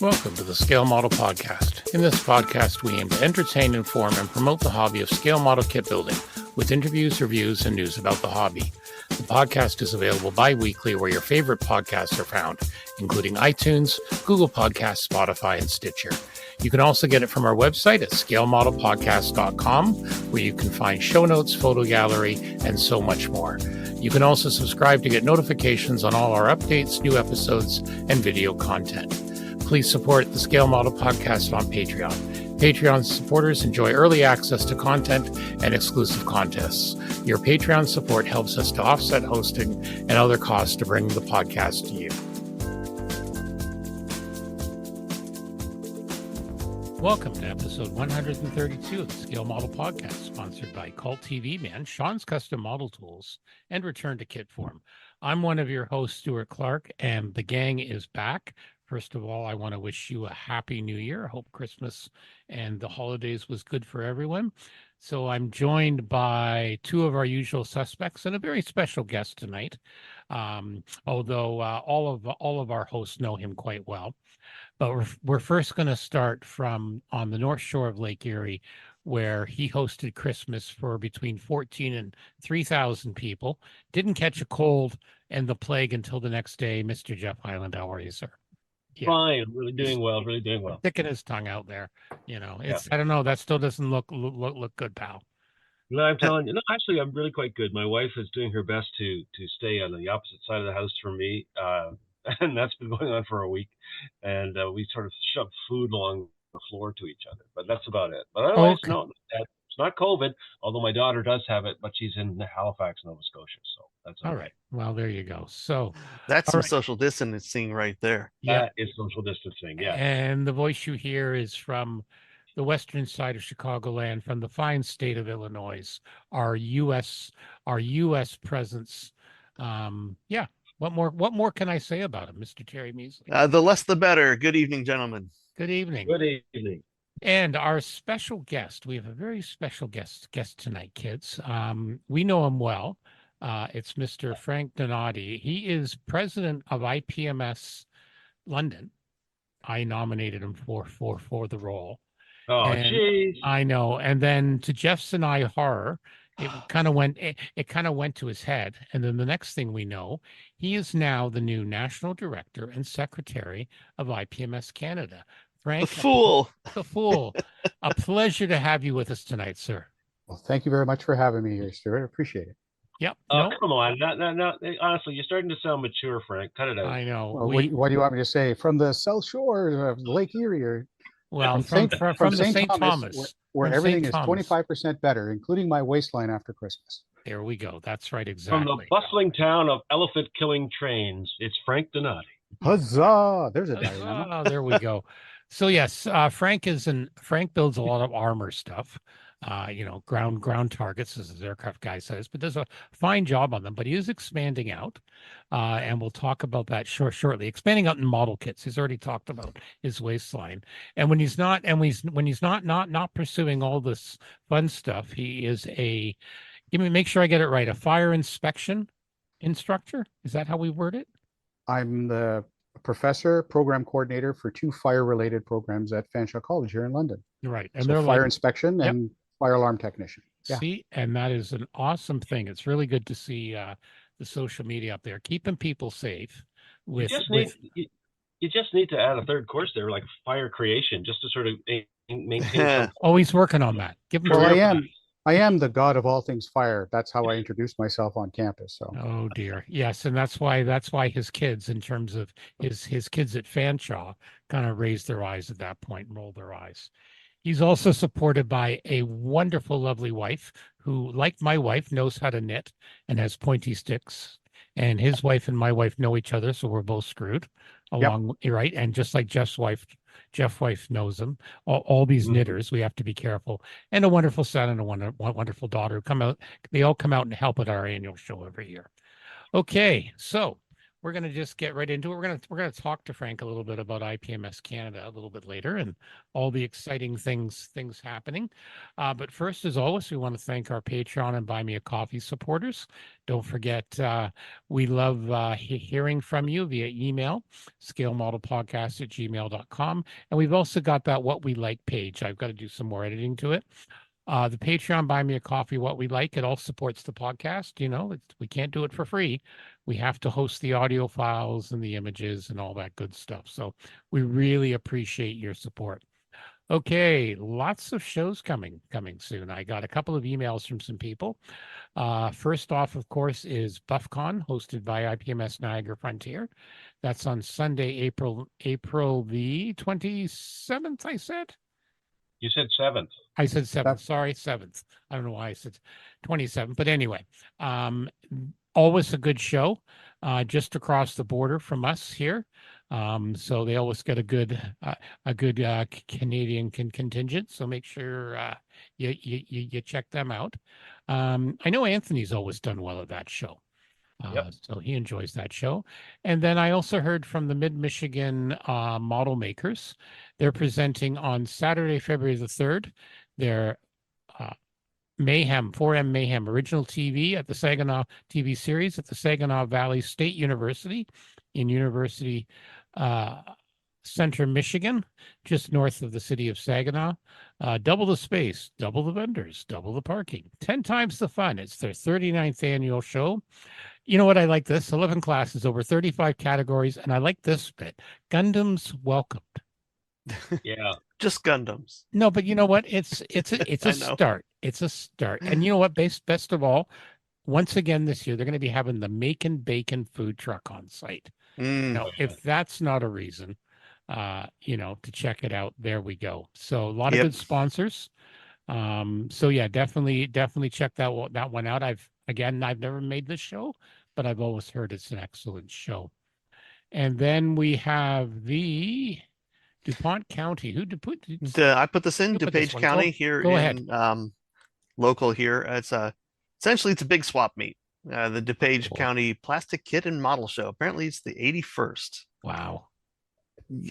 Welcome to the Scale Model Podcast. In this podcast, we aim to entertain, inform, and promote the hobby of scale model kit building with interviews, reviews, and news about the hobby. The podcast is available bi-weekly where your favorite podcasts are found, including iTunes, Google Podcasts, Spotify, and Stitcher. You can also get it from our website at scalemodelpodcast.com, where you can find show notes, photo gallery, and so much more. You can also subscribe to get notifications on all our updates, new episodes, and video content. Please support the Scale Model Podcast on Patreon. Patreon supporters enjoy early access to content and exclusive contests. Your Patreon support helps us to offset hosting and other costs to bring the podcast to you. Welcome to episode 132 of the Scale Model Podcast, sponsored by Cult TV Man, Sean's Custom Model Tools, and Return to Kit Form. I'm one of your hosts, Stuart Clark, and the gang is back. First of all, I want to wish you a happy new year. I hope Christmas and the holidays was good for everyone. So I'm joined by two of our usual suspects and a very special guest tonight. Although all of our hosts know him quite well. But we're first going to start from on the North Shore of Lake Erie, where he hosted Christmas for between 14 and 3,000 people. Didn't catch a cold and the plague until the next day. Mr. Jeff Highland, how are you, sir? Yeah. Fine, really doing well. Sticking his tongue out there, it's I don't know, that still doesn't look good, pal. No, I'm telling you, no, actually, I'm really quite good. My wife is doing her best to stay on the opposite side of the house from me, and that's been going on for a week. And we sort of shove food along the floor to each other, but that's about it. But otherwise, no, it's not COVID. Although my daughter does have it, but she's in Halifax, Nova Scotia, so that's okay. All right. Well, there you go. So that's some social distancing right there. Yeah, that is social distancing. Yeah. And the voice you hear is from the western side of Chicagoland, from the fine state of Illinois. Our U.S. presence. What more can I say about him, Mr. Terry Measley? The less the better. Good evening, gentlemen. Good evening. Good evening. And our special guest, we have a very special guest tonight, kids. We know him well. It's Mr. Frank Donati. He is president of IPMS London. I nominated him for the role. Oh, jeez. I know. And then to Jeff's and I horror, it kind of went to his head. And then the next thing we know, he is now the new national director and secretary of IPMS Canada. Frank, the fool. A pleasure to have you with us tonight, sir. Well, thank you very much for having me here, Stuart. I appreciate it. Yep. Oh, come on. No. Honestly, you're starting to sound mature, Frank. Cut it out. I know. Well, what do you want me to say? From the South Shore of Lake Erie, or from St. Thomas, where everything is 25% better, including my waistline after Christmas. There we go. That's right. Exactly. From the bustling town of elephant-killing trains, it's Frank Donati. Huzzah! There's a dilemma. Oh, there we go. So yes, Frank builds a lot of armor stuff, ground targets, as his aircraft guy says, but does a fine job on them. But he is expanding out, and we'll talk about that shortly. Expanding out in model kits. He's already talked about his waistline, and when he's not pursuing all this fun stuff, he is make sure I get it right, a fire inspection instructor. Is that how we word it? I'm the professor, program coordinator for 2 fire-related programs at Fanshawe College here in London. Right. And so they're fire inspection and fire alarm technician. Yeah. See, and that is an awesome thing. It's really good to see the social media up there, keeping people safe. You just need to add a third course there, like fire creation, just to sort of maintain. Oh, he's working on that. I am the god of all things fire. That's how I introduced myself on campus. So. Oh dear, yes, and that's why his kids, in terms of his kids at Fanshawe, kind of raised their eyes at that point and rolled their eyes. He's also supported by a wonderful, lovely wife who, like my wife, knows how to knit and has pointy sticks. And his wife and my wife know each other, so we're both screwed right. And just like Jeff's wife knows him. All these knitters, we have to be careful. And a wonderful son and a wonderful daughter who come out. They all come out and help at our annual show every year. Okay, so we're going to just get right into it. We're going to talk to Frank a little bit about IPMS Canada a little bit later and all the exciting things happening. But first, as always, we want to thank our Patreon and Buy Me a Coffee supporters. Don't forget, we love hearing from you via email, scalemodelpodcast@gmail.com. And we've also got that What We Like page. I've got to do some more editing to it. The Patreon, Buy Me a Coffee, What We Like, it all supports the podcast. We can't do it for free. We have to host the audio files and the images and all that good stuff. So we really appreciate your support. Okay, lots of shows coming soon. I got a couple of emails from some people. First off, of course, is BuffCon, hosted by IPMS Niagara Frontier. That's on Sunday, April the 27th, I said? You said 7th. I said 7th. Sorry, 7th. I don't know why I said 27th, but anyway, always a good show, just across the border from us here. So they always get a good Canadian contingent. So make sure you check them out. I know Anthony's always done well at that show. Yep. So he enjoys that show. And then I also heard from the Mid-Michigan model makers. They're presenting on Saturday, February the 3rd, their Mayhem, 4M Mayhem original TV at the Saginaw TV series at the Saginaw Valley State University in University Center, Michigan, just north of the city of Saginaw. Double the space, double the vendors, double the parking, 10 times the fun. It's their 39th annual show. You know what? I like this. 11 classes, over 35 categories. And I like this bit. Gundams welcomed. Yeah. Just Gundams. No, but you know what? It's a I know. start. It's a start. And you know what? Best of all, once again this year, they're going to be having the Macon Bacon food truck on site. Now, if that's not a reason, to check it out, there we go. So a lot of good sponsors. So yeah, definitely check that one out. I've never made this show, but I've always heard it's an excellent show. And then we have the DuPont County. I put this in DuPage County here go in local here. It's essentially it's a big swap meet. The DuPage County Plastic Kit and Model Show. Apparently it's the 81st. Wow.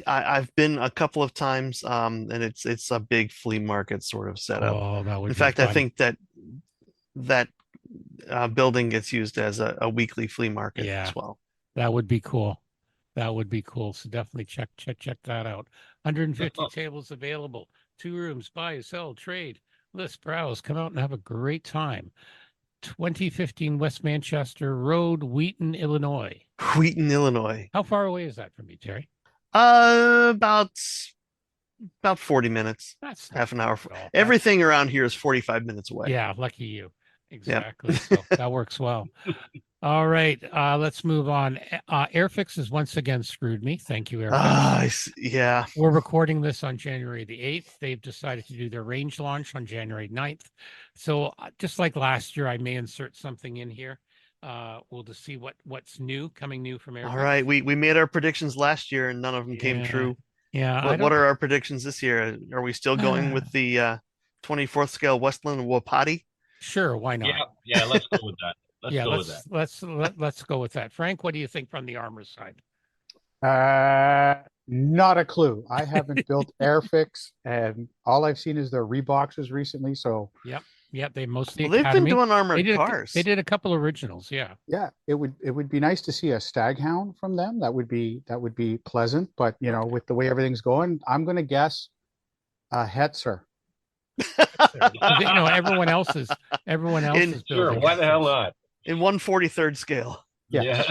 I've been a couple of times, and it's a big flea market sort of setup. Oh, that would in be fact, fun. I think that building gets used as a weekly flea market as well. That would be cool. That would be cool. So definitely check that out. 150 tables available. 2 rooms, buy, sell, trade, list, browse. Come out and have a great time. 2015 West Manchester Road, Wheaton, Illinois. Wheaton, Illinois. How far away is that from you, Terry? About 40 minutes. That's half an hour. all. Everything around here is 45 minutes away. Yeah, lucky you. Exactly. So that works well. All right, let's move on. Airfix has once again screwed me. Thank you, Airfix. Yeah. We're recording this on January the 8th. They've decided to do their range launch on January 9th. So just like last year, I may insert something in here. We'll just see what's coming new from Airfix. All right, we made our predictions last year and none of them came true. Yeah. What are our predictions this year? Are we still going with the 24th scale Westland Wapati? Sure, why not? Yeah, let's go with that. Let's go with that. Frank, what do you think from the armor side? Not a clue. I haven't built Airfix, and all I've seen is their reboxes recently. So Yep. They mostly they've been doing armored cars. They did a couple originals. Yeah. It would be nice to see a Staghound from them. That would be pleasant. But with the way everything's going, I'm going to guess a Hetzer. Everyone else is building. Sure, why the hell not? In 1/43rd scale. Yeah.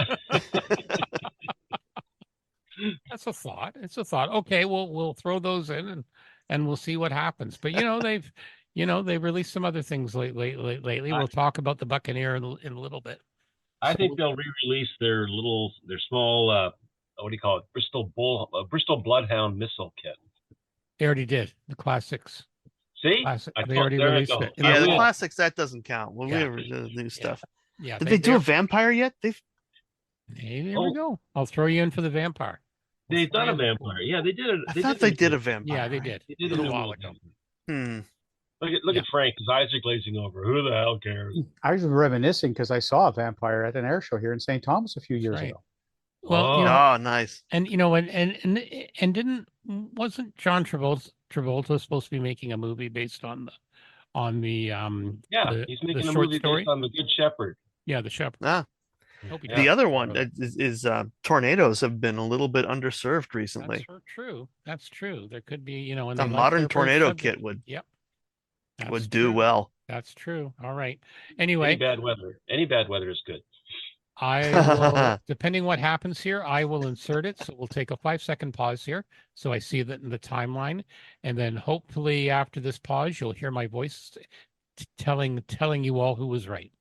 That's a thought. It's a thought. Okay, we'll throw those in and we'll see what happens. But they've released some other things lately. We'll talk about the Buccaneer in a little bit. I think they'll re-release their small what do you call it? Bristol Bloodhound missile kit. They already did the classics. See, they already released it. Yeah, the classics, that doesn't count. Well, we have new stuff. Yeah. Did they do a vampire yet? Hey, there we go. I'll throw you in for the vampire. They've done a vampire. Yeah, they did it. I thought they did a vampire. Yeah, they did. They did a while ago. Look at Frank. His eyes are glazing over. Who the hell cares? I was reminiscing because I saw a vampire at an air show here in St. Thomas a few years ago. Well, Oh, Oh, nice. and wasn't John Travolta supposed to be making a movie based on yeah, the he's the making a short movie based story? on The Good Shepherd. Yeah, The Shepherd. Ah, Hope he Yeah. the does. other one is tornadoes have been a little bit underserved That's recently. true. That's true. There could be, and A they like modern their approach tornado subject. kit would Yep, that's would do true. well. That's true. All right. Any Anyway, bad weather. Any bad weather is good. I will, depending what happens here, I will insert it. So we'll take a 5-second pause here. So I see that in the timeline. And then hopefully after this pause, you'll hear my voice telling you all who was right.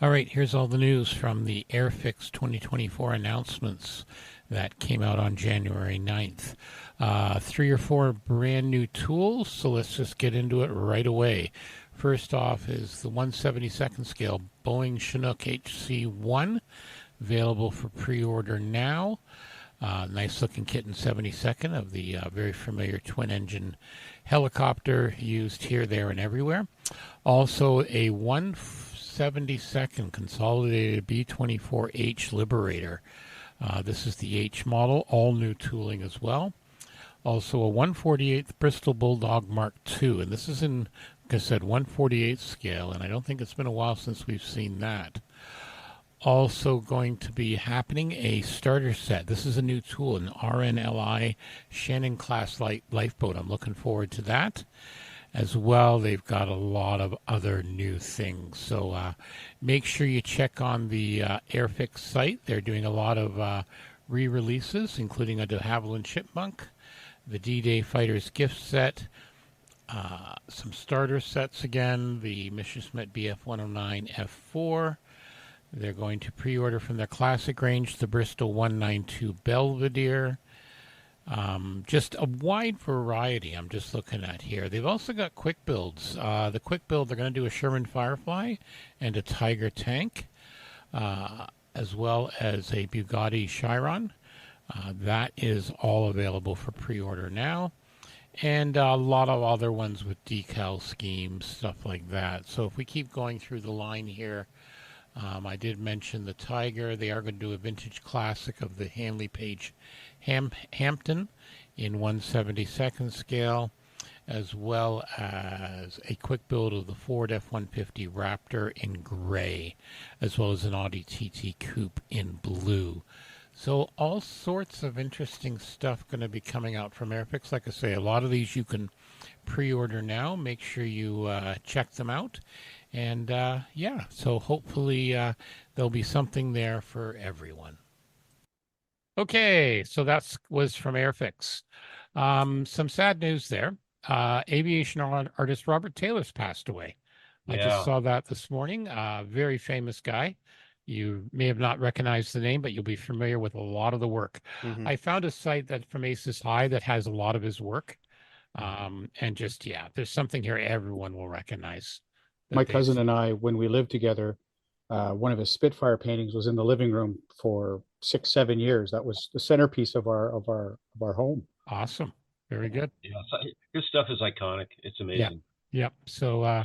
All right, here's all the news from the Airfix 2024 announcements that came out on January 9th. 3 or 4 brand new tools, so let's just get into it right away. First off is the 1/72nd scale Boeing Chinook HC-1, available for pre-order now. Nice looking kit in 72nd of the very familiar twin engine helicopter used here, there, and everywhere. Also a 1/72nd consolidated B-24H Liberator. This is the H model, all new tooling as well. Also a 1/48th Bristol Bulldog Mark II, and this is in, like I said, 1/48th scale, and I don't think it's been a while since we've seen that. Also going to be happening a starter set. This is a new tool, an RNLI Shannon class lifeboat. I'm looking forward to that. As well, they've got a lot of other new things. So make sure you check on the Airfix site. They're doing a lot of re-releases, including a de Havilland Chipmunk, the D-Day Fighters gift set, some starter sets again, the Messerschmitt BF-109 F4. They're going to pre-order from their classic range the Bristol 192 Belvedere. Just a wide variety I'm just looking at here. They've also got quick builds. The quick build, they're going to do a Sherman Firefly and a Tiger tank, as well as a Bugatti Chiron. That is all available for pre-order now. And a lot of other ones with decal schemes, stuff like that. So if we keep going through the line here, I did mention the Tiger. They are going to do a vintage classic of the Hanley Page Hampton in 1/72nd scale, as well as a quick build of the Ford F-150 Raptor in gray, as well as an Audi TT Coupe in blue. So all sorts of interesting stuff going to be coming out from Airfix. Like I say, a lot of these you can pre-order now. Make sure you check them out. And yeah, so hopefully there'll be something there for everyone. Okay, so that was from Airfix. Some sad news there. Aviation artist Robert Taylor's passed away. I just Yeah. saw that this morning. Very famous guy. You may have not recognized the name, but you'll be familiar with a lot of the work. Mhm. I found a site that from Aces High that has a lot of his work. And just, yeah, there's something here everyone will recognize. My That they've cousin and I, when we lived together, one of his Spitfire paintings was in the living room for 6, 7 years. That was the centerpiece of our home. awesome. Very good. Yeah. His stuff is iconic. It's Yeah. amazing. Yep. So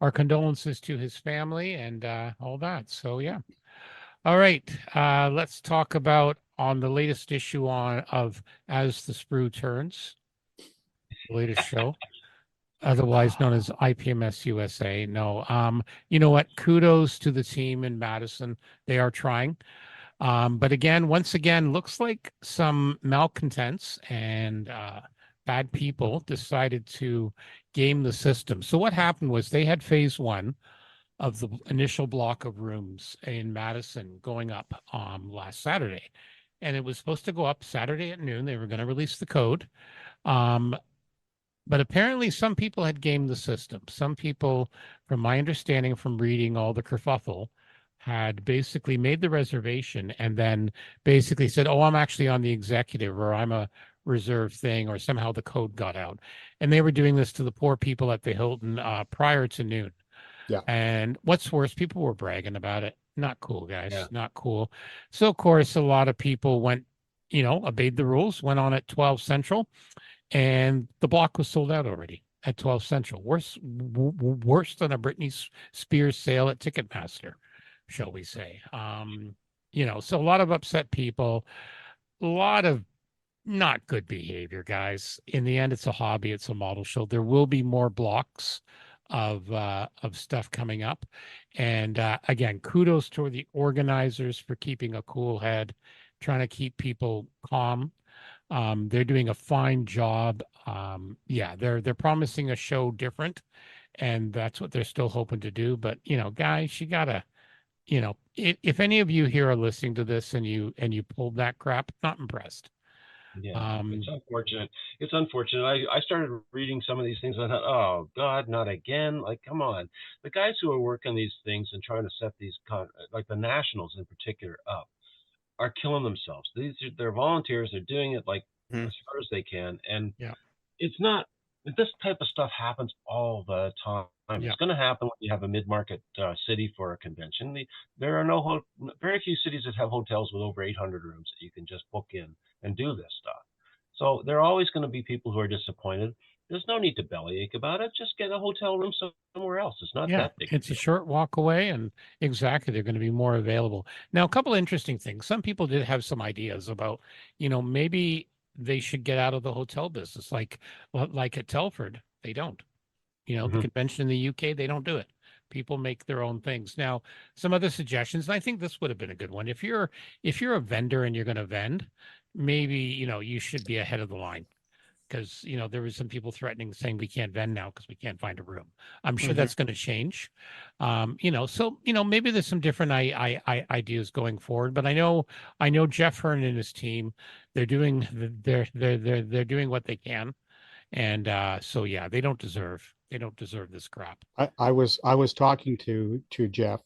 our condolences to his family and all that. So yeah. All right. Let's talk about on the latest issue of As the Sprue Turns, the latest show, otherwise known as IPMS USA. No, you know what? Kudos to the team in Madison. They are trying. But again, once again, looks like some malcontents and bad people decided to game the system. So what happened was they had phase 1 of the initial block of rooms in Madison going up last Saturday. And it was supposed to go up Saturday at noon. They were going to release the code. But apparently some people had gamed the system. Some people, from my understanding from reading all the kerfuffle, had basically made the reservation and then basically said, oh, I'm actually on the executive or I'm a reserve thing or somehow the code got out. And they were doing this to the poor people at the Hilton prior to noon. Yeah. And what's worse, people were bragging about it. Not cool, guys. Yeah. Not cool. So, of course, a lot of people went, obeyed the rules, went on at 12 Central, and the block was sold out already at 12 Central. Worse than a Britney Spears sale at Ticketmaster, shall we say. So a lot of upset people, a lot of not good behavior, guys. In the end, it's a hobby, it's a model show. There will be more blocks of stuff coming up. And again, kudos to the organizers for keeping a cool head, trying to keep people calm. They're doing a fine job. Yeah, they're promising a show different, and that's what they're still hoping to do. But guys, you gotta, if any of you here are listening to this and you pulled that crap, not impressed. Yeah, it's unfortunate. It's unfortunate. I started reading some of these things and I thought, oh God, not again. Like, come on. The guys who are working these things and trying to set these like the nationals in particular up are killing themselves. They're volunteers. They're doing it like Mhm. as far as they can, and Yeah. it's not. This type of stuff happens all the time. Yeah. It's going to happen when you have a mid-market city for a convention. There are very few cities that have hotels with over 800 rooms that you can just book in and do this stuff. So there are always going to be people who are disappointed. There's no need to bellyache about it. Just get a hotel room somewhere else. It's not Yeah, that big. it's a short walk away, and exactly, they're going to be more available. Now, a couple of interesting things. Some people did have some ideas about, maybe they should get out of the hotel business, like at Telford. They don't. The Mhm. convention in the UK, they don't do it. People make their own things. Now, some other suggestions, and I think this would have been a good one. If you're a vendor and you're going to vend, maybe, you should be ahead of the line because there was some people threatening saying we can't vend now because we can't find a room. I'm sure Mhm. that's going to change. So maybe there's some different ideas going forward. But I know Jeff Hearn and his team, they're doing they're doing what they can, and so yeah, they don't deserve this crap. I was talking to Jeff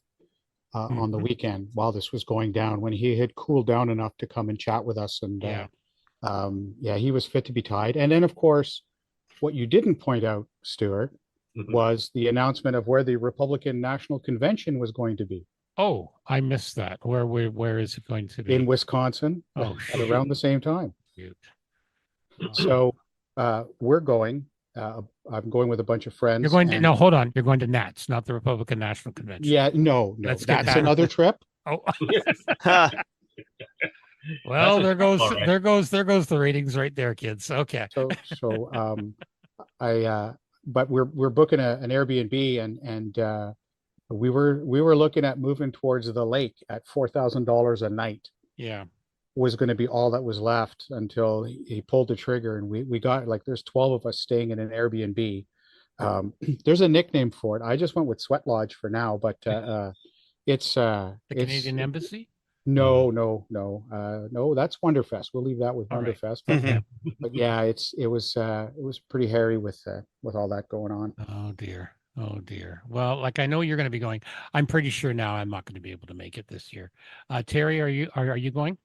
on the Mhm. weekend while this was going down when he had cooled down enough to come and chat with us, and Yeah, yeah, he was fit to be tied. And then, of course, what you didn't point out, Stuart, Mhm. was the announcement of where the Republican National Convention was going to be oh, I missed that. Where is it going to in be? Wisconsin Oh at around the same time. shoot. So we're going. I'm going with a bunch of You're friends, going to and no, hold on, you're going to Nats, not the Republican National Convention. yeah, no, Let's get that's that. another trip. Oh, Ha. well, That's a there goes all right. there goes there goes the ratings right there, kids. Okay. So I but we're booking an Airbnb, and we were looking at moving towards the lake at $4,000 a night Yeah. was going to be all that was left until he pulled the trigger, and we got, like, there's 12 of us staying in an Airbnb. There's a nickname for it. I just went with Sweat Lodge for now, but The it's Canadian Embassy? no, that's Wonderfest. We'll leave that with All right. Wonderfest, but Okay. Mhm. yeah, it was pretty hairy with all that going on. Oh dear. Oh dear. Well, like I know you're going to be going. I'm pretty sure now I'm not going to be able to make it this year. Terry, are you going?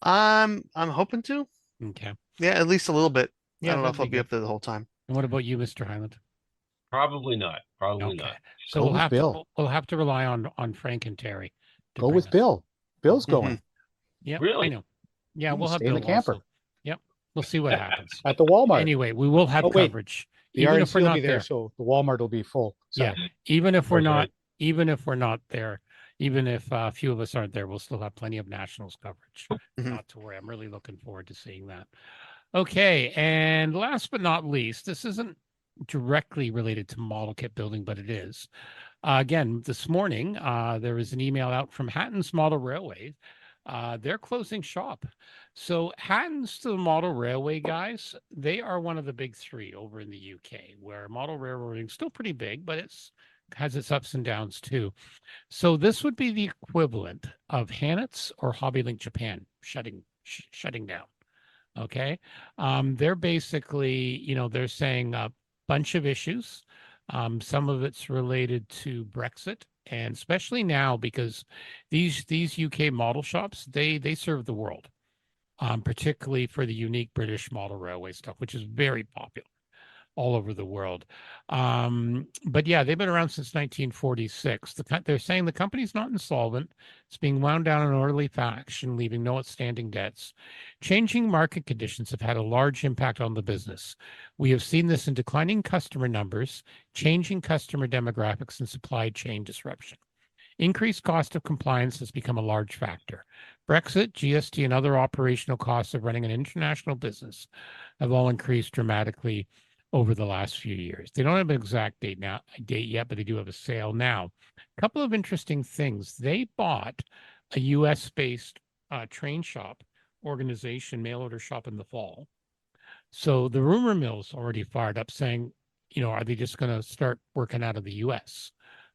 I'm hoping to. Okay. Yeah, at least a little bit. I Yeah, don't know that'd if I'll be be good. up there the whole time. And what about you, Mr. Highland? Probably not. Probably Okay. not. So Go we'll with have to Bill. we'll have to rely on Frank and Terry to Go bring with us. Bill. Bill's Mhm. going. Yep, I Really? know. Yeah, Yeah, we'll have stay in the Bill camper also. Yep. We'll see what happens. at the Walmart. Anyway, we will have Oh wait, coverage, the even if RNC we're will be not there, there. so the Walmart will be full. Yeah, Sorry. even if we're Okay. not, even if we're not there, even if a few of us aren't there, we'll still have plenty of nationals coverage. Mhm. Not to worry. I'm really looking forward to seeing that. Okay, and last but not least, this isn't directly related to model kit building, but it is. Again, this morning, there was an email out from Hatton's Model Railway. They're closing shop. So Hatton's to the Model Railway guys, they are one of the big three over in the UK, where model railroading is still pretty big, but it's has its ups and downs too. So this would be the equivalent of Hannett's or HobbyLink Japan shutting down. Okay. They're basically, they're saying a bunch of issues. Some of it's related to Brexit, and especially now because these UK model shops, they serve the world, particularly for the unique British model railway stuff, which is very popular all over the world. But yeah, they've been around since 1946. They're saying the company's not insolvent. It's being wound down in an orderly fashion, leaving no outstanding debts. Changing market conditions have had a large impact on the business. We have seen this in declining customer numbers, changing customer demographics, and supply chain disruption. Increased cost of compliance has become a large factor. Brexit, GST, and other operational costs of running an international business have all increased dramatically over the last few years. They don't have an exact date yet, but they do have a sale now. A couple of interesting things. They bought a US based train shop organization, mail order shop in the fall. So the rumor mill's already fired up saying, are they just going to start working out of the US,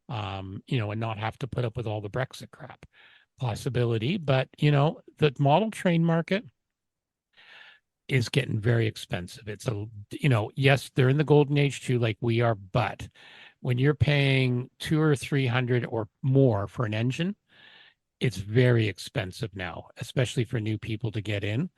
and not have to put up with all the Brexit crap? Possibility. But, the model train market is getting very expensive. It's yes, they're in the golden age too, like we are, but when you're paying 200 or 300 or more for an engine, it's very expensive now, especially for new people to get in.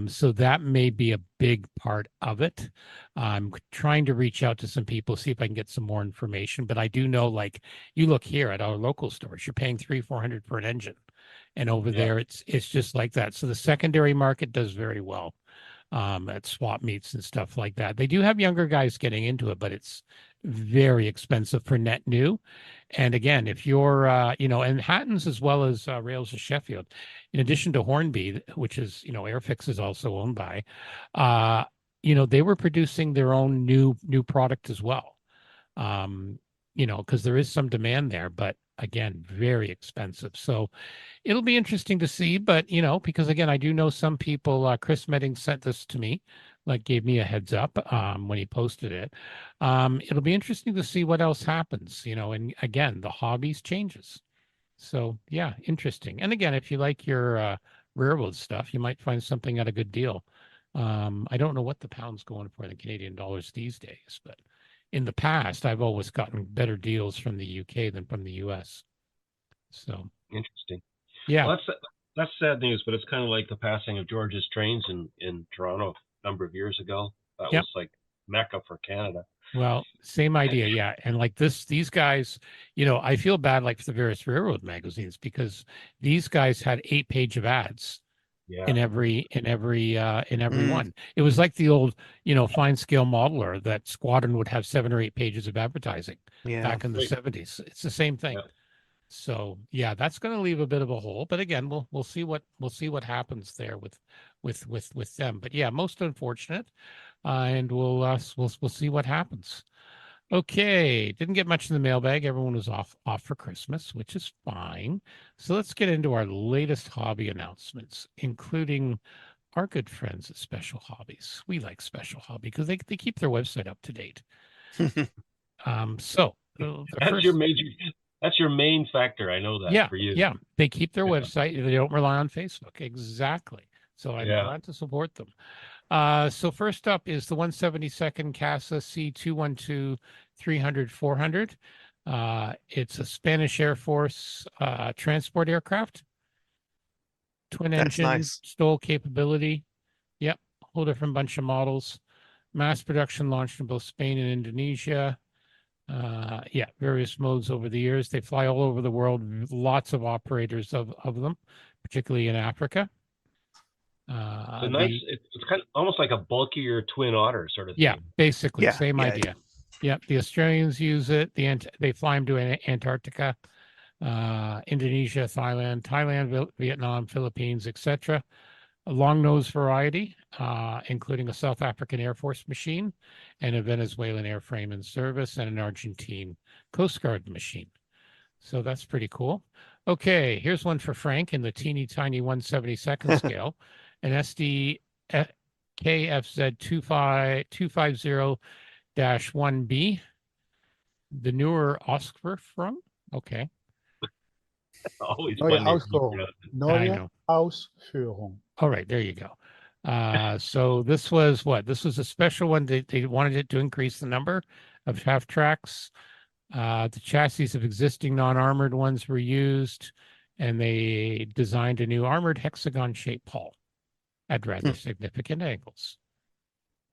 So that may be a big part of it. I'm trying to reach out to some people, see if I can get some more information. But I do know, like, you look here at our local stores, you're paying 300-400 for an engine, and over there it's just like that. So the secondary market does very well at swap meets and stuff like that. They do have younger guys getting into it, but it's very expensive for net new. And again, if you're, and Hatton's as well as Rails of Sheffield, in addition to Hornby, which is, Airfix is also owned by, they were producing their own new product as well. Because there is some demand there, but again, very expensive. So it'll be interesting to see, but because again, I do know some people, Chris Medding sent this to me, like gave me a heads up when he posted it. It'll be interesting to see what else happens, and again, the hobbies changes. So yeah, interesting. And again, if you like your railroad stuff, you might find something at a good deal. I don't know what the pound's going for in the Canadian dollars these days, but in the past, I've always gotten better deals from the UK than from the US. So Interesting. yeah. Well, that's sad news, but it's kind of like the passing of George's Trains in Toronto a number of years ago. That Yep. was like Mecca for Canada. Well, same idea, yeah. And like these guys, I feel bad like for the various railroad magazines because these guys had 8 page of ads in every one. It was like the old, fine scale modeler that Squadron would have 7 or 8 pages of advertising back in the 70s. It's the same thing. Yeah. So yeah, that's going to leave a bit of a hole. But again, we'll see what happens there with them. But yeah, most unfortunate, and we'll see what happens. Okay, didn't get much in the mailbag. Everyone was off for Christmas, which is fine. So let's get into our latest hobby announcements, including our good friends at Special Hobbies. We like Special Hobby because they keep their website up to date. So that's your main factor. I know that for you. Yeah, they keep their website. They don't rely on Facebook. Exactly. So I'm glad to support them. So first up is the 172nd CASA C212 300-400. It's a Spanish Air Force transport aircraft. Twin engine, STOL capability. Yep, whole different bunch of models. Mass production launched in both Spain and Indonesia. Various modes over the years. They fly all over the world. Lots of operators of them, particularly in Africa. It's kind of almost like a bulkier Twin Otter sort of thing. Yeah, basically same idea. Yeah, the Australians use it. They fly them to Antarctica, Indonesia, Thailand, Vietnam, Philippines, etc. A long nose variety, including a South African Air Force machine, and a Venezuelan airframe in service, and an Argentine Coast Guard machine. So that's pretty cool. Okay, here's one for Frank in the teeny tiny 172nd scale, an SD KFZ 250-1B, the newer Oscar from. Okay. Always Neue Ausführung. All right, there you go. So this was what? This was a special one. They wanted it to increase the number of half tracks. The chassis of existing non-armored ones were used, and they designed a new armored hexagon-shaped hull at rather significant angles.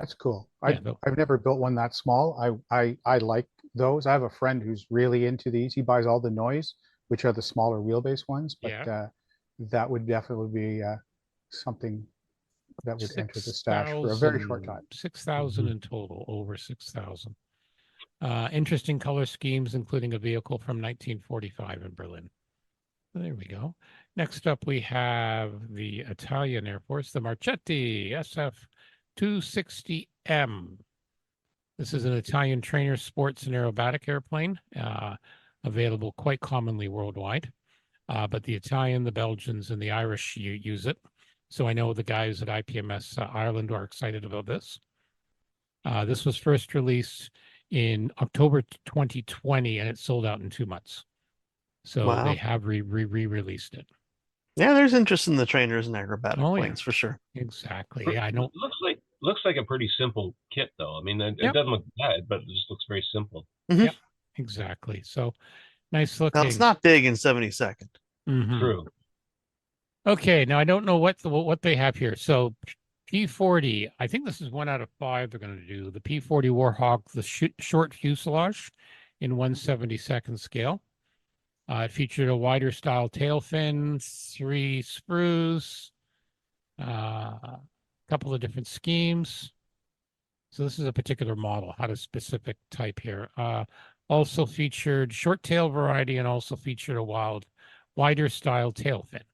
That's cool. I've never built one that small. I like those. I have a friend who's really into these. He buys all the Noise, which are the smaller wheelbase ones, but that would definitely be something that would enter the stash for a very short time. 6,000 in total, over 6,000. Interesting color schemes, including a vehicle from 1945 in Berlin. There we go. Next up, we have the Italian Air Force, the Marchetti SF-260M. This is an Italian trainer sports and aerobatic airplane, available quite commonly worldwide. But the Italian, the Belgians, and the Irish use it. So I know the guys at IPMS Ireland are excited about this. This was first released in October 2020, and it sold out in 2 months. So Wow. they have re-released it. Yeah, there's interest in the trainers and acrobatic planes for sure. Exactly. Yeah, I know. Looks like a pretty simple kit, though. I mean, it doesn't look bad, but it just looks very simple. Yep, exactly. So nice looking. Now, it's not big in 72nd. True. Okay, now I don't know what they have here. So P40, I think this is 1 out of 5 they're going to do. The P40 Warhawk, the short fuselage in 1/72nd scale. It featured a wider style tail fin, 3 sprues, a couple of different schemes. So this is a particular model, had a specific type here. Also featured short tail variety and also featured a wider style tail fin.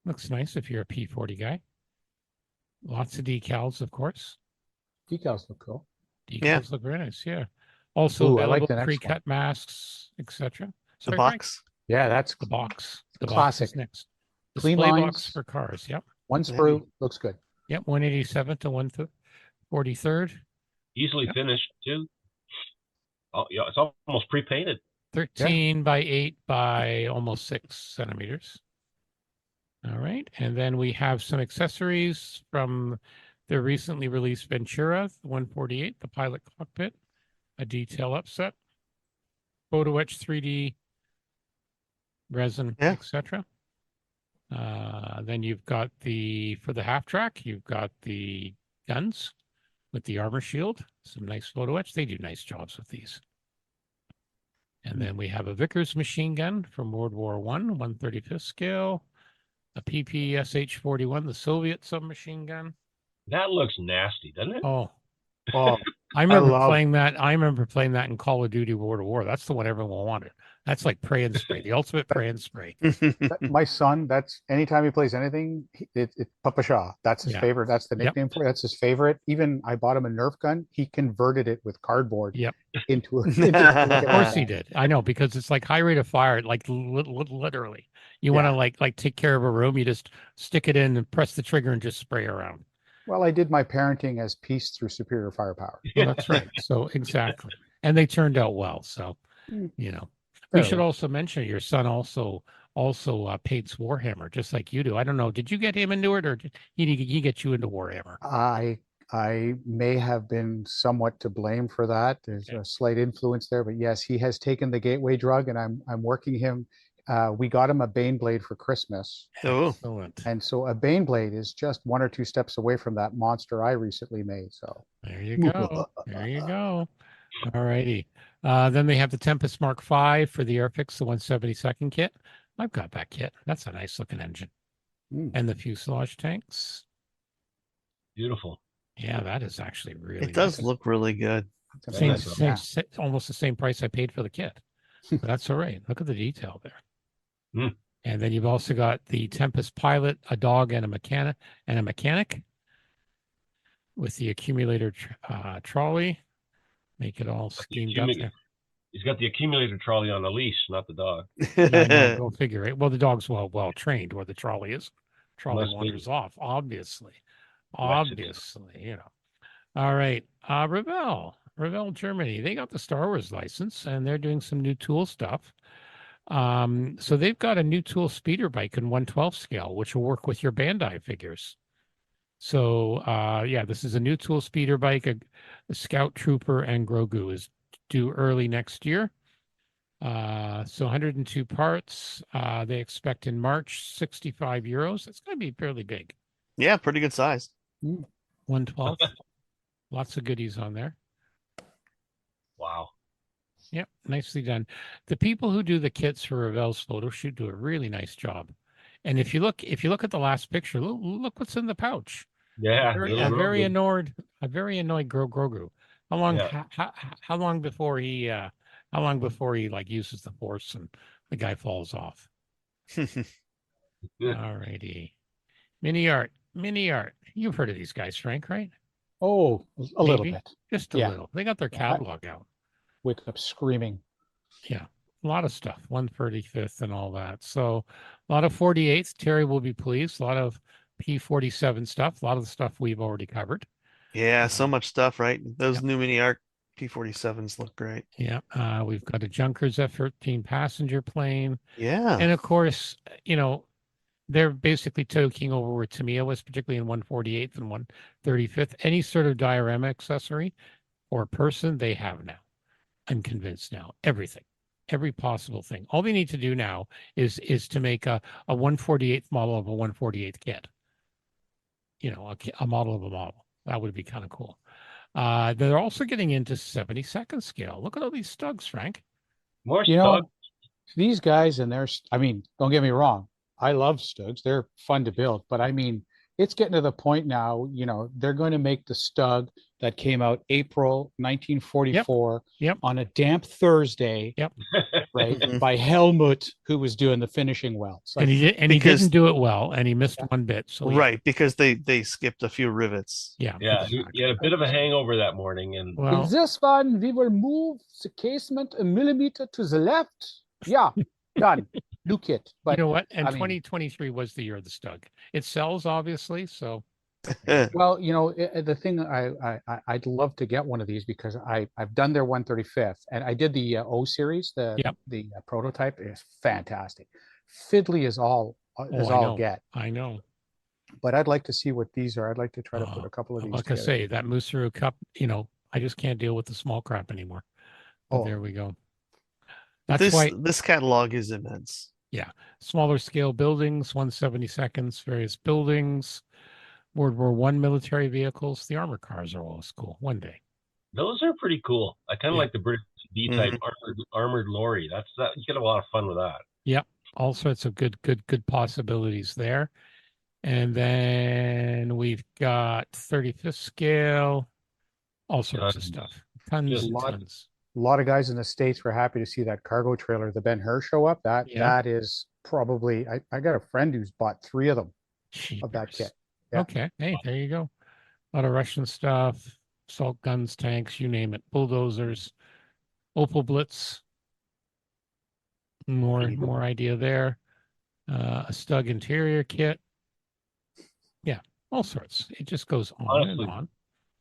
Looks nice if you're a P40 guy. Lots of decals, of course. Decals look cool. Decals look very nice, yeah. Also available pre-cut masks, etc. The box? Yeah, that's the box. The classic. Box next. Clean Display lines. box for cars, yep. 1 sprue, looks good. Yep, 187 to 143rd. Easily finished, too. Oh, yeah, it's almost pre-painted. 13 by 8 by almost 6 centimeters. All right, and then we have some accessories from the recently released Ventura, the 148, the pilot cockpit, a detail upset, photo etch 3D resin, etc. Then you've got for the half track, you've got the guns with the armor shield, some nice photo etch. They do nice jobs with these. And then we have a Vickers machine gun from World War I, 1/35th scale, a PPSH-41, the Soviet submachine gun. That looks nasty, doesn't it? Oh, I remember playing that. I remember playing that in Call of Duty World War. That's the one everyone wanted. That's like pray and spray, the ultimate pray and spray. My son, that's anytime he plays anything, it's Papa Shaw. That's his favorite. That's the nickname for it. That's his favorite. Even I bought him a Nerf gun. He converted it with cardboard into of course he did. I know, because it's like high rate of fire, like literally. You want to like take care of a room, you just stick it in and press the trigger and just spray around. Well, I did my parenting as peace through superior firepower. Well, that's right. So exactly. And they turned out well. So, we should also mention your son also paints Warhammer, just like you do. I don't know. Did you get him into it, or did he get you into Warhammer? I may have been somewhat to blame for that. There's a slight influence there, but yes, he has taken the gateway drug, and I'm working him. We got him a Baneblade for Christmas. Oh, excellent. And so a Baneblade is just 1 or 2 steps away from that monster I recently made. So there you go. There you go. All righty. Then they have the Tempest Mark V for the Airfix, the 1/72nd kit. I've got that kit. That's a nice looking engine. And the fuselage tanks. Beautiful. Yeah, that is actually really It does look really good. Almost the same price I paid for the kit. But that's all right. Look at the detail there. And then you've also got the Tempest Pilot, a dog and a mechanic with the accumulator trolley. Make it all schemed up there. He's got the accumulator trolley on a leash, not the dog. Go figure it. Well, the dog's well trained, where the trolley is. Trolley wanders off, obviously. Obviously. All right. Revell, Germany. They got the Star Wars license, and they're doing some new tool stuff. So they've got a new tool speeder bike in 1/12 scale, which will work with your Bandai figures. So, this is a new tool speeder bike. A Scout Trooper and Grogu is due early next year. So 102 parts. They expect in March, 65 euros. It's going to be fairly big. Yeah, pretty good size. 1/12. Lots of goodies on there. Wow. Yep, nicely done. The people who do the kits for Revell's photo shoot do a really nice job. And if you look at the last picture, look what's in the pouch. Yeah, a very annoyed Grogu. How long? Yeah. How long before he? How long before he like uses the force and the guy falls off? All righty. Mini art. Mini art. You've heard of these guys, Frank, right? Oh, a little Maybe bit. just a Yeah. little. They got their Yeah, I catalog out. wake up screaming. Yeah, a lot of stuff. 135th and all that. So a lot of 48th. Terry will be pleased. A lot of P47 stuff. A lot of the stuff we've already covered. Yeah, so much stuff, right? Those Yep. new mini arc P47s look great. Yeah, we've got a Junkers F-13 passenger plane. Yeah. And of course, you know, they're basically taking over where Tamiya was, particularly in 148th and 135th. Any sort of diorama accessory or person they have now. I'm convinced now. Everything, every possible thing. All they need to do now is to make a 148th model of a 148th kit. You know, a model of a model. That would be kind of cool. They're also getting into 72nd scale. Look at all these Stugs, Frank. More You Stug. know, these guys and there's, I mean, don't get me wrong. I love Stugs. They're fun to build, but I mean, it's getting to the point now, you know, they're going to make the Stug that came out April 1944 Yep. on a damp Thursday, Yep. right? Mhm. By Helmut, who was doing the finishing welds. And Like, he did, and he because- didn't do it well, and he missed one bit. So Right, because they skipped a few rivets. Yeah. Yeah, he had a bit of a hangover that morning, and in Well, this one, we will move the casement a millimeter to the left. Yeah, done. New kit. you But know what? And I mean- 2023 was the year of the Stug. It sells, obviously. So well, you know, the thing I'd love to get one of these because I've done their 135th and I did the O series, the Yep. prototype is fantastic. Fiddly is all I all know. get. I know. But I'd like to see what these are. I'd like to try to put a couple of these Like I together. say, that Musaru Cup, you know, I just can't deal with the small crap anymore. But Oh. there we go. That's why this catalog is immense. smaller scale buildings, 172nds, various buildings, World War I military vehicles. The armor cars are always cool. One day. those are pretty cool. I kind of Yeah. like the British B-type armored lorry. That's that. You get a lot of fun with that. Yep. All sorts of good possibilities there. And then we've got 35th scale, all sorts of Tons. stuff. Tons Just and lot. tons. A lot of guys in the States were happy to see that cargo trailer, the Ben-Hur, show up. That Yeah. that is probably I got a friend who's bought 3 of them of that Jeepers. kit. Yeah. Okay. Hey, there you go. A lot of Russian stuff, assault guns, tanks, you name it, bulldozers, Opel Blitz. More idea there. A Stug interior kit. Yeah, all sorts. It just goes on Honestly, and on.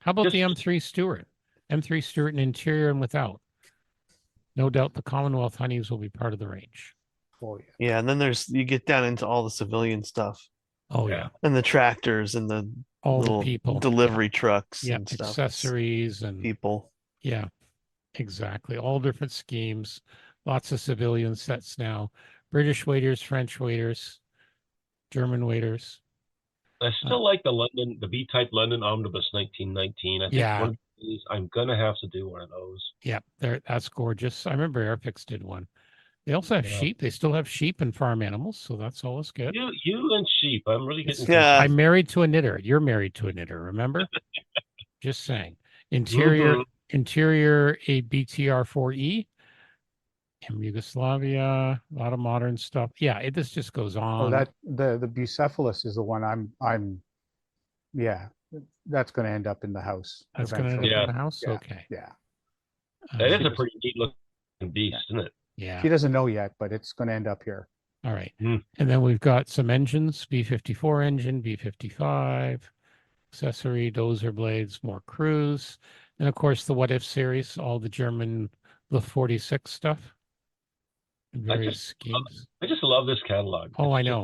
How about the M3 Stewart? M3 Stewart in interior and without. No doubt the Commonwealth Honeys will be part of the range. Oh yeah. Yeah, and then you get down into all the civilian stuff Oh Yeah. yeah. and the tractors and the All little the people. delivery trucks Yeah. and stuff. It's Accessories and people. yeah, exactly. All different schemes. Lots of civilian sets now. British waiters, French waiters, German waiters. I still like the B-type London Omnibus 1919. I think Yeah. one of these I'm gonna have to do one of those. Yeah, that's gorgeous. I remember Airfix did one. They also have Yeah. sheep. They still have sheep and farm animals, so that's always good. You and sheep. I'm really It's- getting. Yeah. I'm married to a knitter. You're married to a knitter, remember? Just saying. Interior a BTR4E in Yugoslavia, a lot of modern stuff. Yeah, this just goes on. Oh, that the Bucephalus is the one yeah, that's going to end up in the house. That's going to end up eventually. in the house. Yeah. Okay. Yeah. That is She a pretty neat looking beast, isn't it? Yeah. She doesn't know yet, but it's going to end up here. All right. Hmm. And then we've got some engines, B-54 engine, B-55, accessory, dozer blades, more crews. And of course, the What If series, all the German Luft-46 stuff. In various schemes. I just love this catalog. Oh, I It's know.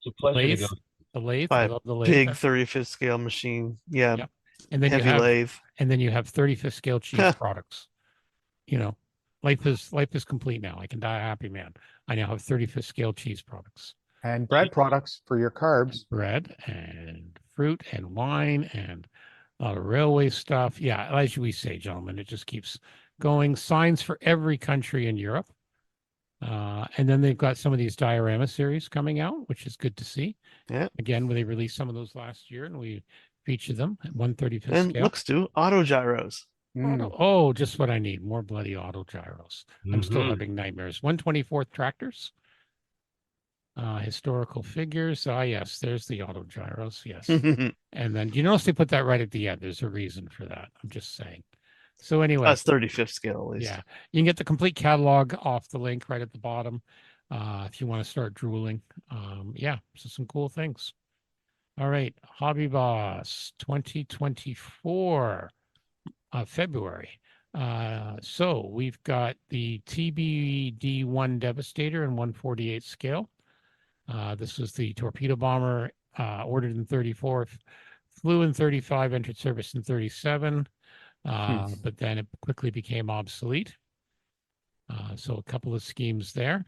It's a pleasure to Lathe, go. the lathe. By I a love the lathe. big 35th scale machine. Yeah. Yep. And then Heavy you have lathe. and then you have 35th scale cheese products. You know, life is complete now. I can die a happy man. I now have 35th scale cheese products. And bread products for your carbs. Bread and fruit and wine and a lot of railway stuff. Yeah, as we say, gentlemen, it just keeps going. Signs for every country in Europe. And then they've got some of these diorama series coming out, which is good to see. Yeah. Again, when they released some of those last year and we featured them at 135th And scale. looks to auto gyros. Oh, just what I need. More bloody auto gyros. I'm still Mm-hmm. having nightmares. 124th tractors. Historical figures. Ah, yes, there's the auto gyros. Yes. And then you notice they put that right at the end. There's a reason for that. I'm just saying. So anyway, That's 35th scale at least. yeah, you can get the complete catalog off the link right at the bottom if you want to start drooling. Yeah, so some cool things. All right, Hobby Boss 2024 February. So we've got the TBD-1 Devastator in 148 scale. This was the torpedo bomber ordered in 34, flew in 35, entered service in 37, but then it quickly became obsolete. So a couple of schemes there,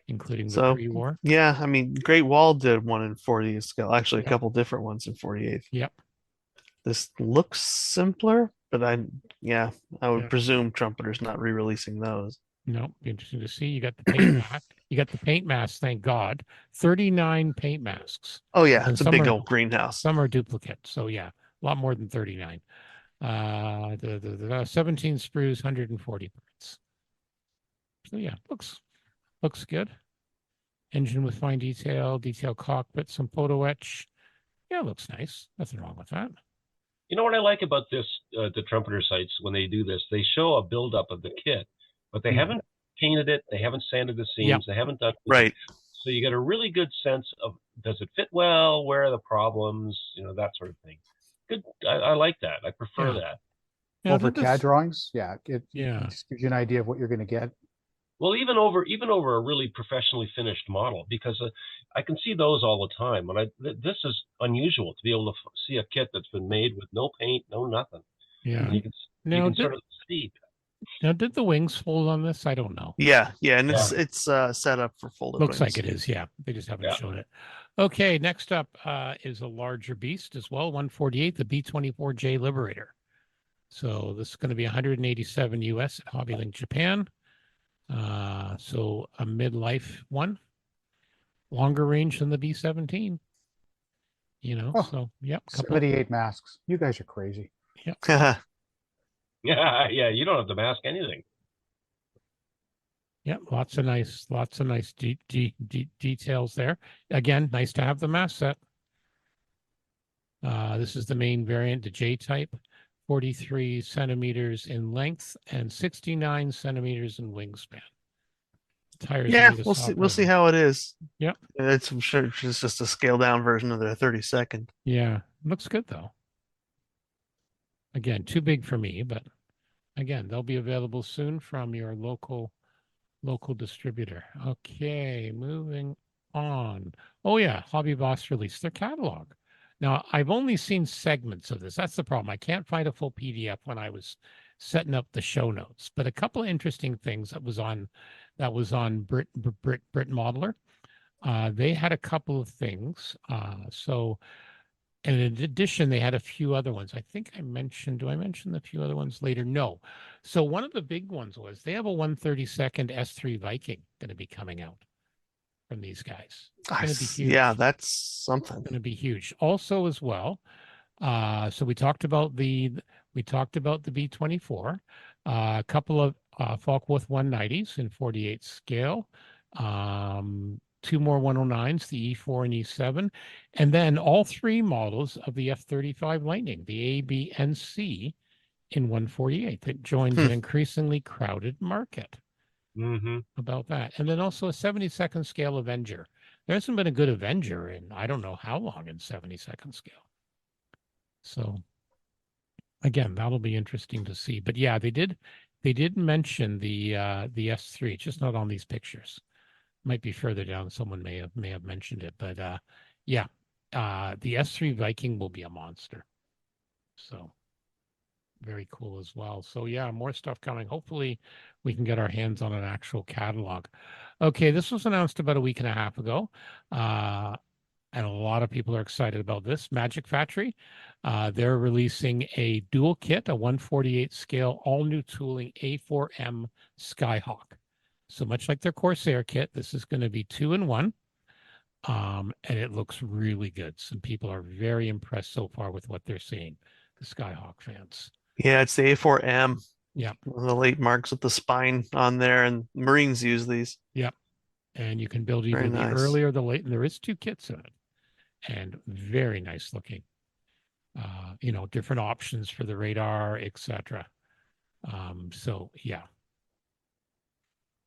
including the pre-war. Yeah, I mean, Great Wall did one in 40th scale. Actually, a couple different ones in 48th. Yep. This looks simpler, but I would presume Trumpeter's not re-releasing those. No, be interesting to see. You got the paint mask. You got the paint masks, thank God. 39 paint masks. Oh yeah, it's a big old greenhouse. Some are duplicate. So yeah, a lot more than 39. The 17 sprues, 140 parts. So yeah, looks good. Engine with fine detail, detail cockpit, some photo etch. Yeah, looks nice. Nothing wrong with that. You know what I like about this, the Trumpeter sites, when they do this, they show a buildup of the kit, but they haven't painted it, they haven't sanded the seams, they haven't done right. So you get a really good sense of, does it fit well, where are the problems, that sort of thing. Good, I like that. I prefer that. Over CAD drawings, it Yeah. just gives you an idea of what you're going to get. Well, even over a really professionally finished model, because I can see those all the time. And this is unusual to be able to see a kit that's been made with no paint, no nothing. Yeah. And you can sort of see. Now, did the wings fold on this? I don't know. Yeah, and it's set up for folded Looks wings. like it is, yeah. They just haven't shown it. Okay, next up is a larger beast as well, 148, the B-24J Liberator. So this is going to be 187 US at HobbyLink Japan. So a midlife one, longer range than the B-17. So yep. 78 masks. You guys are crazy. Yep. Yeah, you don't have to mask anything. Yeah, lots of nice details there. Again, nice to have the mask set. This is the main variant, the J type, 43 centimeters in length and 69 centimeters in wingspan. Tires. Yeah, we'll see how it is. Yep. I'm sure it's just a scaled down version of their 32nd. Yeah, looks good though. Again, too big for me, but again, they'll be available soon from your local distributor. Okay, moving on. Oh yeah, Hobby Boss released their catalog. Now, I've only seen segments of this. That's the problem. I can't find a full PDF when I was setting up the show notes. But a couple of interesting things that was on Brit Modeler. They had a couple of things. And in addition, they had a few other ones. I think I mentioned, do I mention the few other ones later? No. So one of the big ones was they have a 132nd S3 Viking going to be coming out from these guys. It's going to be huge. Yeah, that's something. It's going to be huge. Also, as well, so we talked about the B-24, a couple of Focke-Wulf 190s in 48 scale, two more 109s, the E4 and E7, and then all three models of the F-35 Lightning, the A, B, and C in 148 that joins an increasingly crowded market. About that. And then also a 72nd scale Avenger. There hasn't been a good Avenger in I don't know how long in 72nd scale. So again, that'll be interesting to see. But yeah, they did mention the S3, it's just not on these pictures. Might be further down. Someone may have mentioned it, but the S3 Viking will be a monster. So very cool as well. So yeah, more stuff coming. Hopefully we can get our hands on an actual catalog. Okay, this was announced about a week and a half ago. And a lot of people are excited about this. Magic Factory, they're releasing a dual kit, a 148 scale, all new tooling A4M Skyhawk. So much like their Corsair kit, this is going to be 2-in-1. And it looks really good. Some people are very impressed so far with what they're seeing, the Skyhawk fans. Yeah, it's the A4M. Yep. The late marks with the spine on there, and Marines use these. Yep. And you can build either Very the nice. early or the late, and there is 2 kits of it, and very nice looking. Different options for the radar, etc. So yeah,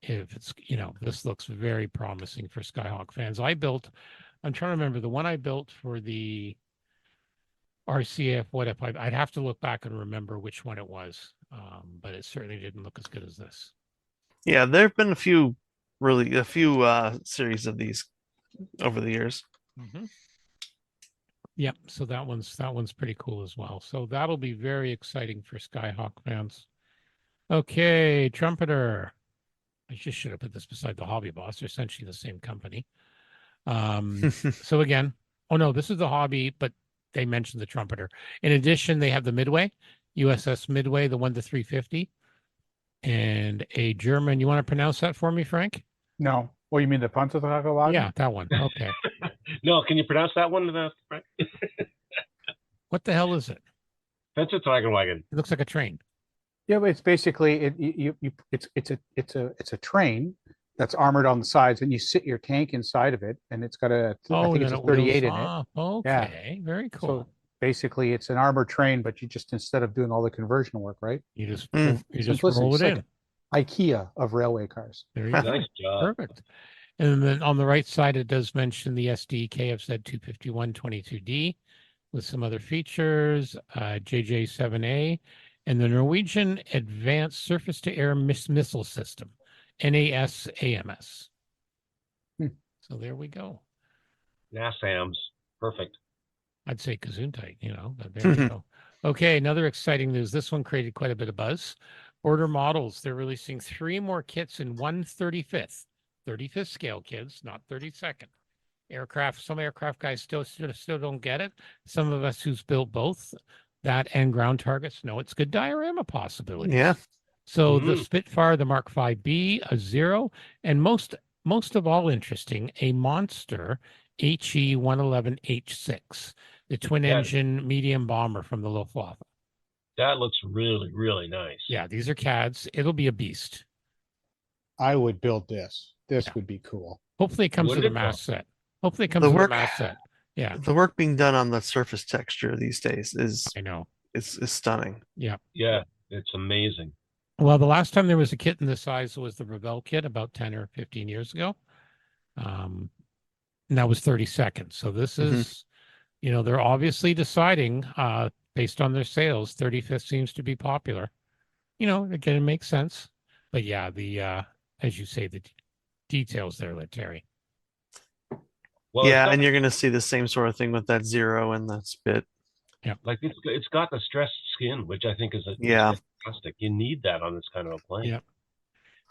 if it's this looks very promising for Skyhawk fans. I'm trying to remember the one I built for the RCF. What if I'd have to look back and remember which one it was, but it certainly didn't look as good as this. Yeah, there have been a few series of these over the years. Mm-hmm. Yep. So that one's pretty cool as well. So that'll be very exciting for Skyhawk fans. Okay, Trumpeter. I just should have put this beside the Hobby Boss. They're essentially the same company. So again, oh no, this is the Hobby, but they mentioned the Trumpeter. In addition, they have the Midway, USS Midway, the 1-350, and a German. You want to pronounce that for me, Frank? No. Well, you mean the Panzerwagen? Yeah, that one. Okay. No, can you pronounce that one, Frank? What the hell is it? Panzerwagen. It looks like a train. Yeah, but it's basically it's a train that's armored on the sides, and you sit your tank inside of it, and it's got I think it's a 38 in it. Okay, yeah. Very cool. So basically, it's an armored train, but you just, instead of doing all the conversion work, right? You just roll it in. IKEA of railway cars. There you go. Nice job. Perfect. And then on the right side, it does mention the SD KFZ 251 22D with some other features, JJ7A, and the Norwegian Advanced Surface-to-Air Missile System, NASAMS. So there we go. NASAMS. Perfect. I'd say Gesundheit, but there you go. Okay, another exciting news. This one created quite a bit of buzz. Order models. They're releasing 3 more kits in 1/35th. 35th scale, kids, not 32nd. Aircraft. Some aircraft guys still don't get it. Some of us who's built both that and ground targets know it's good diorama possibilities. Yeah. So the Spitfire, the Mark 5B, a 0, and most of all interesting, a monster HE-111H6, the twin-engine medium bomber from the Luftwaffe. That looks really, really nice. Yeah, these are CADs. It'll be a beast. I would build this. This would be cool. Hopefully it comes with a mass set. Hopefully it comes with a mass set. Yeah. The work being done on the surface texture these days is stunning. Yeah. Yeah, it's amazing. Well, the last time there was a kit in this size was the Revell kit about 10 or 15 years ago. And that was 30 seconds. So this is, they're obviously deciding based on their sales, 35th seems to be popular. Again, it makes sense. But yeah, as you say, the details there, Terry. Well, yeah, and you're going to see the same sort of thing with that 0 and that Spit. Yeah, like it's got the stressed skin, which I think is fantastic. You need that on this kind of a plane. Yeah.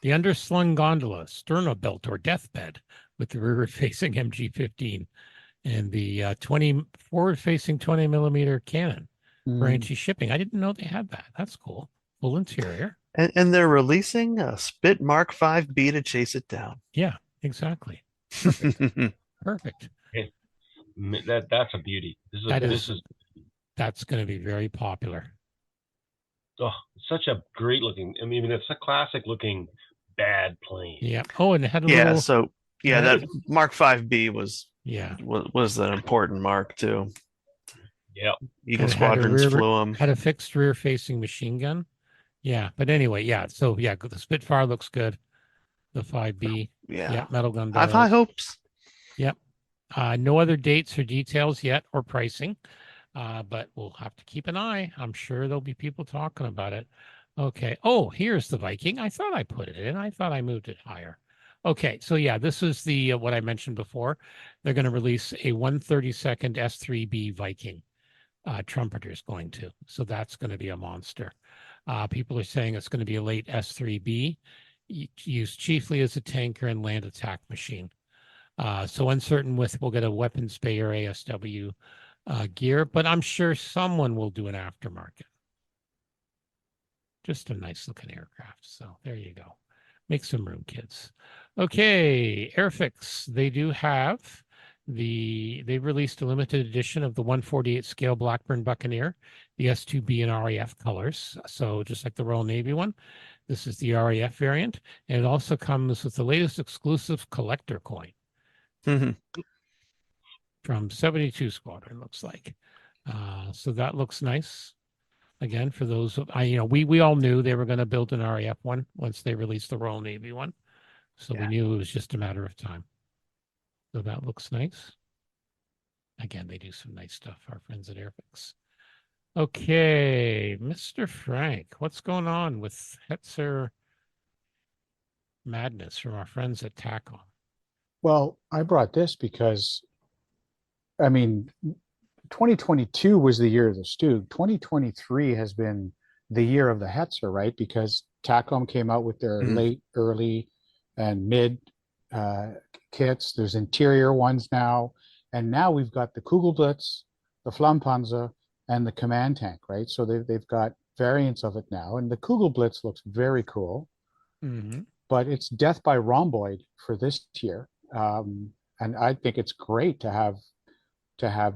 The underslung gondola, sternobelt or deathbed with the rearward-facing MG-15, and the 20 forward-facing 20 millimeter cannon for anti-shipping. I didn't know they had that. That's cool. Full interior. And they're releasing a Spit Mark 5B to chase it down. Yeah, exactly. Perfect. Perfect. Hey, that's a beauty. That's going to be very popular. Oh, such a great looking. I mean, it's a classic looking bad plane. Yeah. Oh, and it had a little. So that Mark 5B was an important mark too. Yeah. Eagle Squadrons flew them. Had a fixed rear facing machine gun. Yeah. But anyway, yeah. So yeah, the Spitfire looks good. The 5B. Yeah. Metal gun. I have high hopes. Yep. No other dates or details yet or pricing. But we'll have to keep an eye. I'm sure there'll be people talking about it. Okay. Oh, here's the Viking. I thought I put it in. I thought I moved it higher. Okay. So yeah, this is the what I mentioned before. They're going to release a 1/32nd S3B Viking. Trumpeter's going to. So that's going to be a monster. People are saying it's going to be a late S3B, used chiefly as a tanker and land attack machine. So uncertain we'll get a weapons bay or ASW gear, but I'm sure someone will do an aftermarket. Just a nice looking aircraft. So there you go. Make some room, kids. Okay, Airfix. They do have They've released a limited edition of the 148 scale Blackburn Buccaneer, the S2B and RAF colors. So just like the Royal Navy one, this is the RAF variant, and it also comes with the latest exclusive collector coin from 72 Squadron. Looks like, so that looks nice. Again, for those we all knew they were going to build an RAF one once they released the Royal Navy one, so we knew it was just a matter of time. So that looks nice. Again, they do some nice stuff, our friends at Airfix. Okay, Mr. Frank, what's going on with Hetzer madness from our friends at TACOM? Well, I brought this because, I mean, 2022 was the year of the Stug. 2023 has been the year of the Hetzer, right? Because TACOM came out with their late, early, and mid kits. There's interior ones now. And now we've got the Kugelblitz, the Flammpanzer, and the Command Tank, right? So they've got variants of it now. And the Kugelblitz looks very cool. But it's death by rhomboid for this year. And I think it's great to have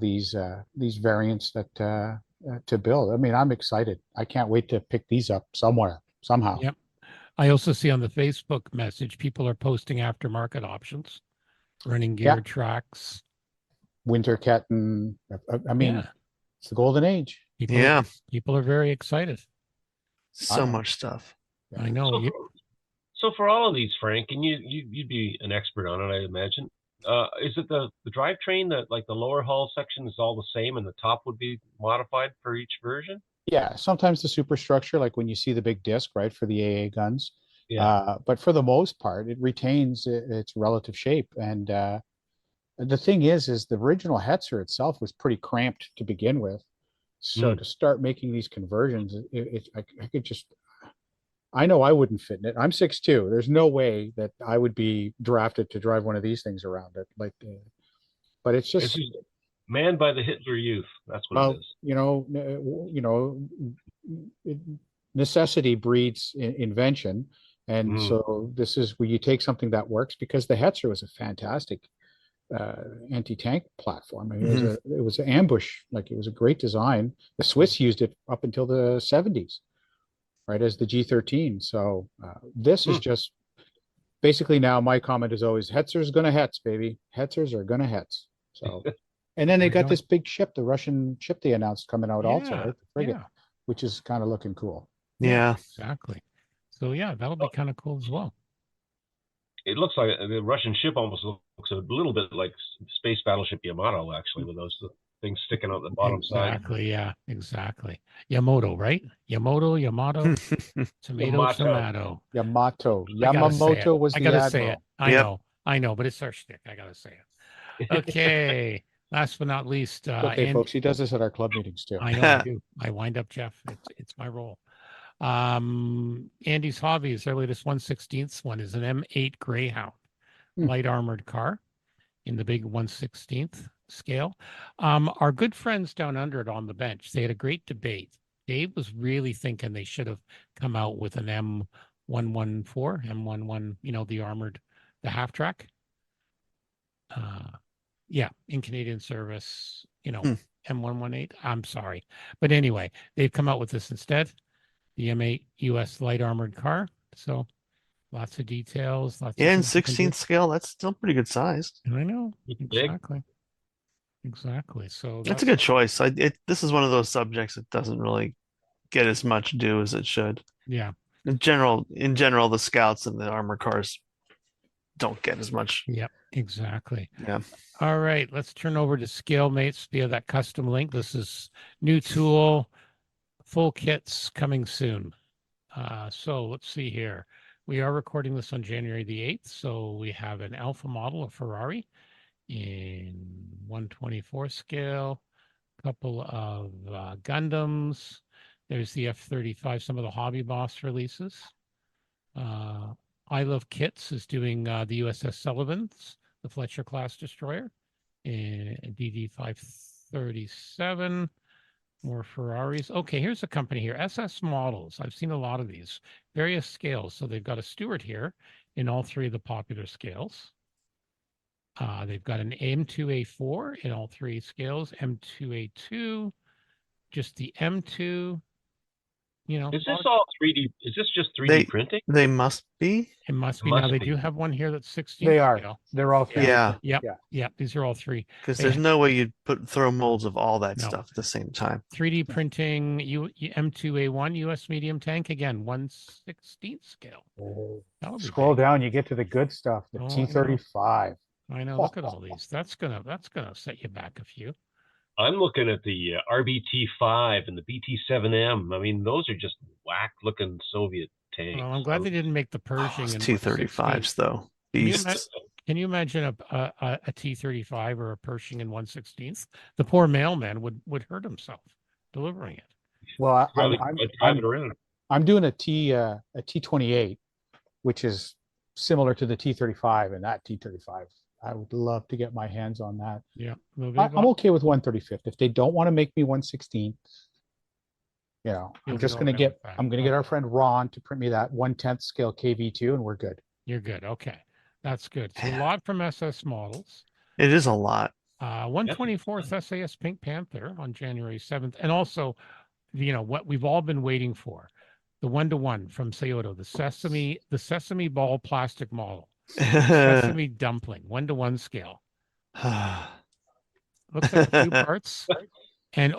these variants that to build. I mean, I'm excited. I can't wait to pick these up somewhere, somehow. Yep. I also see on the Facebook message, people are posting aftermarket options, running gear tracks. Winter Ketten. I mean, it's the golden age. People are very excited. So much stuff. I know. So for all of these, Frank, and you'd be an expert on it, I imagine. Is it the drivetrain that like the lower hull section is all the same and the top would be modified for each version? Yeah, sometimes the superstructure, like when you see the big disc, right, for the AA guns. Yeah. But for the most part, it retains its relative shape. And the thing is the original Hetzer itself was pretty cramped to begin with. So to start making these conversions, I could just, I know I wouldn't fit in it. I'm 6'2". There's no way that I would be drafted to drive one of these things around it. Like, but it's just manned by the Hitler Youth. That's what it is. Necessity breeds invention, and so this is where you take something that works, because the Hetzer was a fantastic anti-tank platform. I mean, it was an ambush. Like, it was a great design. The Swiss used it up until the 70s. Right, as the G13. So this is just basically, now my comment is always, Hetzer's gonna Hetz, baby. Hetzers are gonna Hetz. So, and then they got this big ship, the Russian ship they announced coming out also, right? The frigate, which is kind of looking cool. Yeah, exactly. So that'll be kind of cool as well. It looks like the Russian ship almost looks a little bit like Space Battleship Yamato, actually, with those things sticking out the bottom side. Exactly. Yeah. Exactly. Yamato, right? Yamato. Tomato. Yamamoto was the admiral. I gotta say it. I know, but it's our shtick. I gotta say it. Okay. Last but not least, okay, folks. He does this at our club meetings too. I know I do. I wind up Jeff. It's my role. Andy's Hobbies, their latest 1/16th one is an M8 Greyhound light armored car in the big 1/16th scale. Our good friends down under it on the bench, they had a great debate. Dave was really thinking they should have come out with an M114, M11, the armored, the half track. In Canadian service, M118. I'm sorry. But anyway, they've come out with this instead. The M8 US light armored car. So lots of details. In 16th scale, that's still pretty good size. I know. Exactly. So that's a good choice. This is one of those subjects that doesn't really get as much due as it should. Yeah. In general, the scouts and the armor cars don't get as much. Yep, exactly. Yeah. All right, let's turn over to ScaleMates via that custom link. This is new tool, full kits coming soon. So let's see here. We are recording this on January the 8th. So we have an alpha model of Ferrari in 124 scale, a couple of Gundams. There's the F-35, some of the Hobby Boss releases. I Love Kits is doing the USS Sullivan's, the Fletcher class destroyer, and DD-537. More Ferraris. Okay, here's a company here, SS Models. I've seen a lot of these, various scales. So they've got a Stewart here in all three of the popular scales. They've got an M2A4 in all three scales, M2A2, just the M2. Is this all 3D? Is this just 3D printing? They must be. It must be. Now they do have one here that's 16 They are. scale. They're all 3D. Yeah. Yep. These are all three. Because there's no way you'd throw molds of all that No. stuff at the same time. 3D printing M2A1 US medium tank, again, 1/16 scale. Scroll down, you get to the good stuff. The Oh, T35. I know. Look at all these. That's gonna set you back a few. I'm looking at the RBT5 and the BT7M. I mean, those are just whack-looking Soviet tanks. Well, I'm glad they didn't make the Pershing and T35s though. Beasts. Can you imagine a T35 or a Pershing in 1/16? The poor mailman would hurt himself delivering it. Well, I'm doing a T28, which is similar to the T35, and that T35, I would love to get my hands on that. Yeah, I'm okay with 135th. If they don't want to make me 1/16, I'm gonna get our friend Ron to print me that 1/10 scale KV2, and we're good. You're good. Okay, that's good. So a lot from SS Models. It is a lot. 124th SAS Pink Panther on January 7th, and also, what we've all been waiting for, the 1-to-1 from Sayoto, the sesame ball plastic model. Sesame dumpling, 1-to-1 scale. Looks like a few parts. And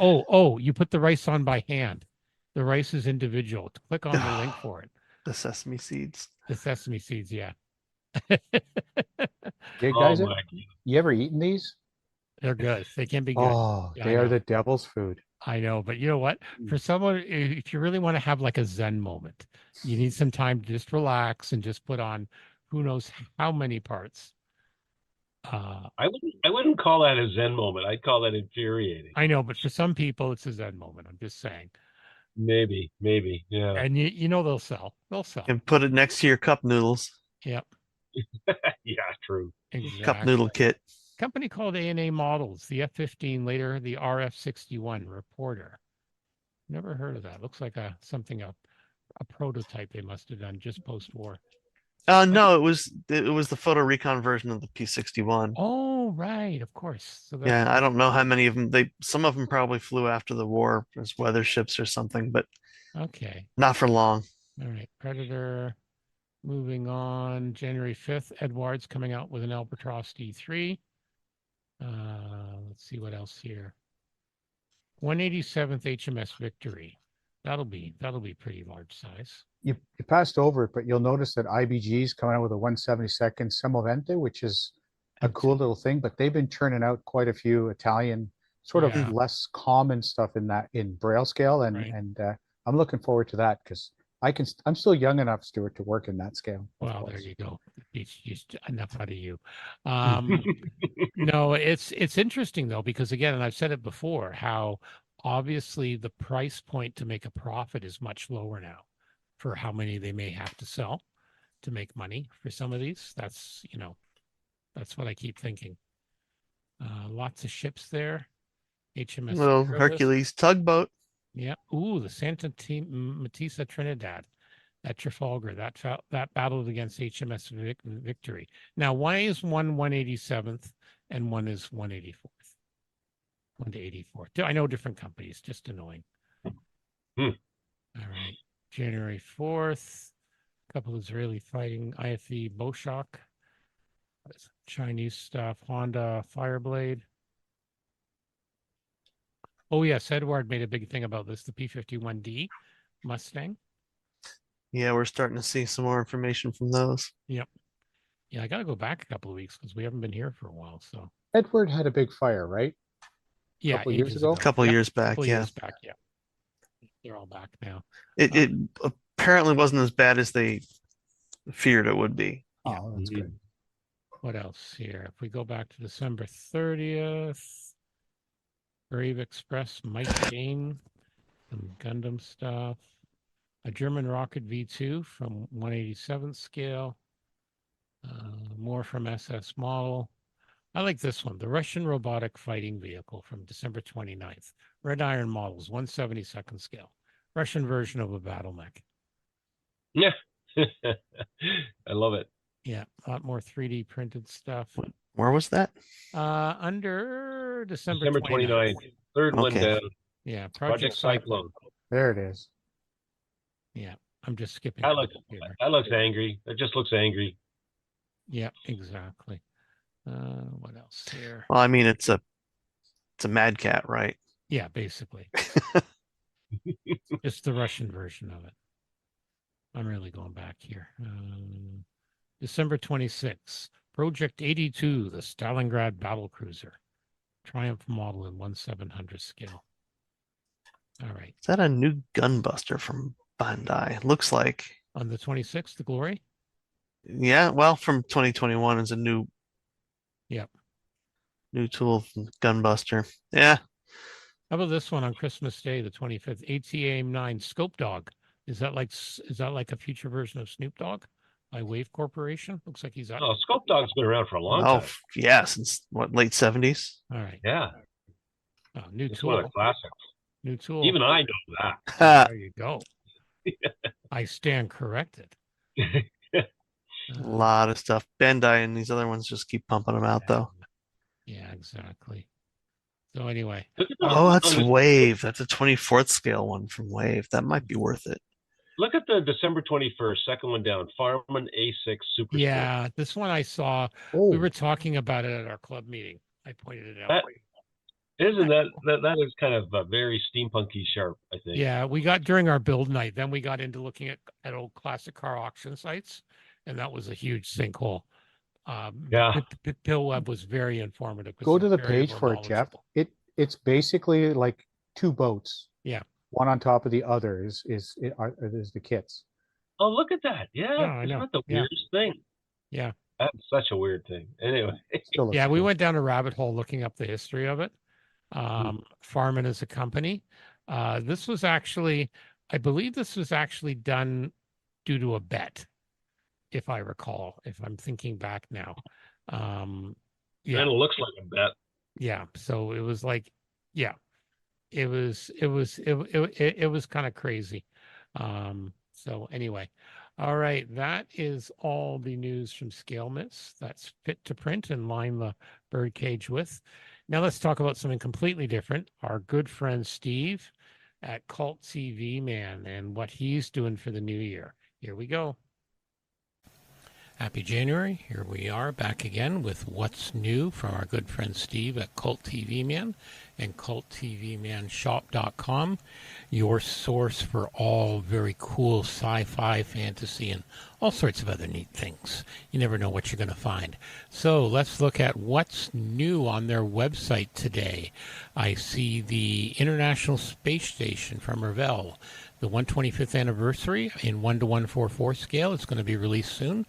you put the rice on by hand. The rice is individual. Click on the link for it. The sesame seeds. The sesame seeds, yeah. Hey guys, you ever eaten these? They're good. They can be good. Oh, they are the devil's food. I know, but you know what? For someone, if you really want to have like a Zen moment, you need some time to just relax and just put on who knows how many parts. I wouldn't call that a Zen moment. I'd call that infuriating. I know, but for some people, it's a Zen moment. I'm just saying. Maybe, yeah. And they'll sell. And put it next to your cup noodles. Yep. Yeah, true. Exactly. Cup noodle kit. Company called A&A Models, the F-15, later the RF-61 Reporter. Never heard of that. Looks like a prototype they must have done just post-war. No, it was the photo recon version of the P-61. Oh, right, of course. So yeah, I don't know how many of them some of them probably flew after the war as weather ships or something, but okay, not for long. All right, Predator. Moving on, January 5th, Edwards coming out with an Albatross D3. Let's see what else here. 187th HMS Victory. That'll be pretty large size. You passed over it, but you'll notice that IBG's coming out with a 172nd Semovente, which is a cool little thing. But they've been churning out quite a few Italian, sort of less common stuff in Braille scale, and I'm looking forward to that because I'm still young enough, Stuart, to work in that scale. Well, there you go. It's enough out of you. No, it's interesting though, because again, and I've said it before, how obviously the price point to make a profit is much lower now for how many they may have to sell to make money for some of these. That's what I keep thinking. Lots of ships there. HMS little Hercules tugboat. Yeah. Ooh, the Santa Matissa Trinidad at Trafalgar. That battled against HMS Victory. Now, why is one 187th and one is 184th? 1 to 84th. I know different companies. Just annoying. All right. January 4th. A couple of Israeli fighting IFE Boshok. Chinese stuff. Honda Fireblade. Oh, yes. Edward made a big thing about this. The P-51D Mustang. Yeah, we're starting to see some more information from those. Yep. Yeah, I got to go back a couple of weeks because we haven't been here for a while. So Edward had a big fire, right? Yeah, a couple years ago. A couple years back, yeah. They're all back now. It apparently wasn't as bad as they feared it would be. Oh, that's good. What else here? If we go back to December 30th. Brave Express, Mike Jane, some Gundam stuff, a German rocket V2 from 187th scale, more from SS Model. I like this one, the Russian robotic fighting vehicle from December 29th. Red Iron Models, 172nd scale. Russian version of a battle mech. Yeah, I love it. Yeah, a lot more 3D printed stuff. Where was that? Under December December 29th. 29th. Third one Okay. down. Yeah, Project Cyclone. There it is. Yeah, I'm just skipping. That looks angry. It just looks angry. Yeah, exactly. What else here? Well, I mean, it's a Mad Cat, right? Yeah, basically. It's the Russian version of it. I'm really going back here. December 26th, Project 82, the Stalingrad battle cruiser. Triumph model in 1/700 scale. All right. Is that a new gunbuster from Bandai? Looks like. On the 26th, the Glory? Yeah, well, from 2021 is a new Yep. new tool gunbuster. Yeah. How about this one on Christmas Day, the 25th? ATA-9 Scope Dog. Is that like a future version of Snoop Dogg by Wave Corporation? Looks like he's up. Oh, Scope Dog's been around for a long Oh, time. yeah, since what, late 70s? All right. Yeah. Oh, new It's tool. one of the classics. New tool. Even I know Ha! There you go. I stand corrected. that. A lot of stuff. Bandai and these other ones just keep pumping them out, though. Yeah, exactly. So anyway, Oh, that's Wave. That's a 24th scale one from Wave. That might be worth it. Look at the December 21st, second one down. Farman A6 Super yeah, this one I saw. Oh, We were talking about it at our club meeting. I pointed it out. Isn't that is kind of very steampunky sharp, I think. Yeah, we got during our build night. Then we got into looking at old classic car auction sites, and that was a huge sinkhole. Yeah. Bill Webb was very informative. go to the page for it, Jeff. It's basically like two boats. Yeah. One on top of the other is the kits. Oh, look at that. Yeah. Yeah, I Isn't know. that the Yeah. weirdest thing? Yeah. That's such a weird thing. Anyway. Still looks Yeah, we cool. went down a rabbit hole looking up the history of it. Farman as a company. This was actually, I believe this was actually done due to a bet, if I recall, if I'm thinking back now. Yeah. Kind of looks like a bet. Yeah. So it was like, yeah, it was kind of crazy. So anyway, all right, that is all the news from Scale Miss that's fit to print and line the birdcage with. Now let's talk about something completely different. Our good friend Steve at Cult TV Man and what he's doing for the new year. Here we go. Happy January. Here we are back again with what's new from our good friend Steve at Cult TV Man and culttvmanshop.com, your source for all very cool sci-fi, fantasy, and all sorts of other neat things. You never know what you're going to find. So let's look at what's new on their website today. I see the International Space Station from Revell, the 125th anniversary in 1:144 scale. It's going to be released soon.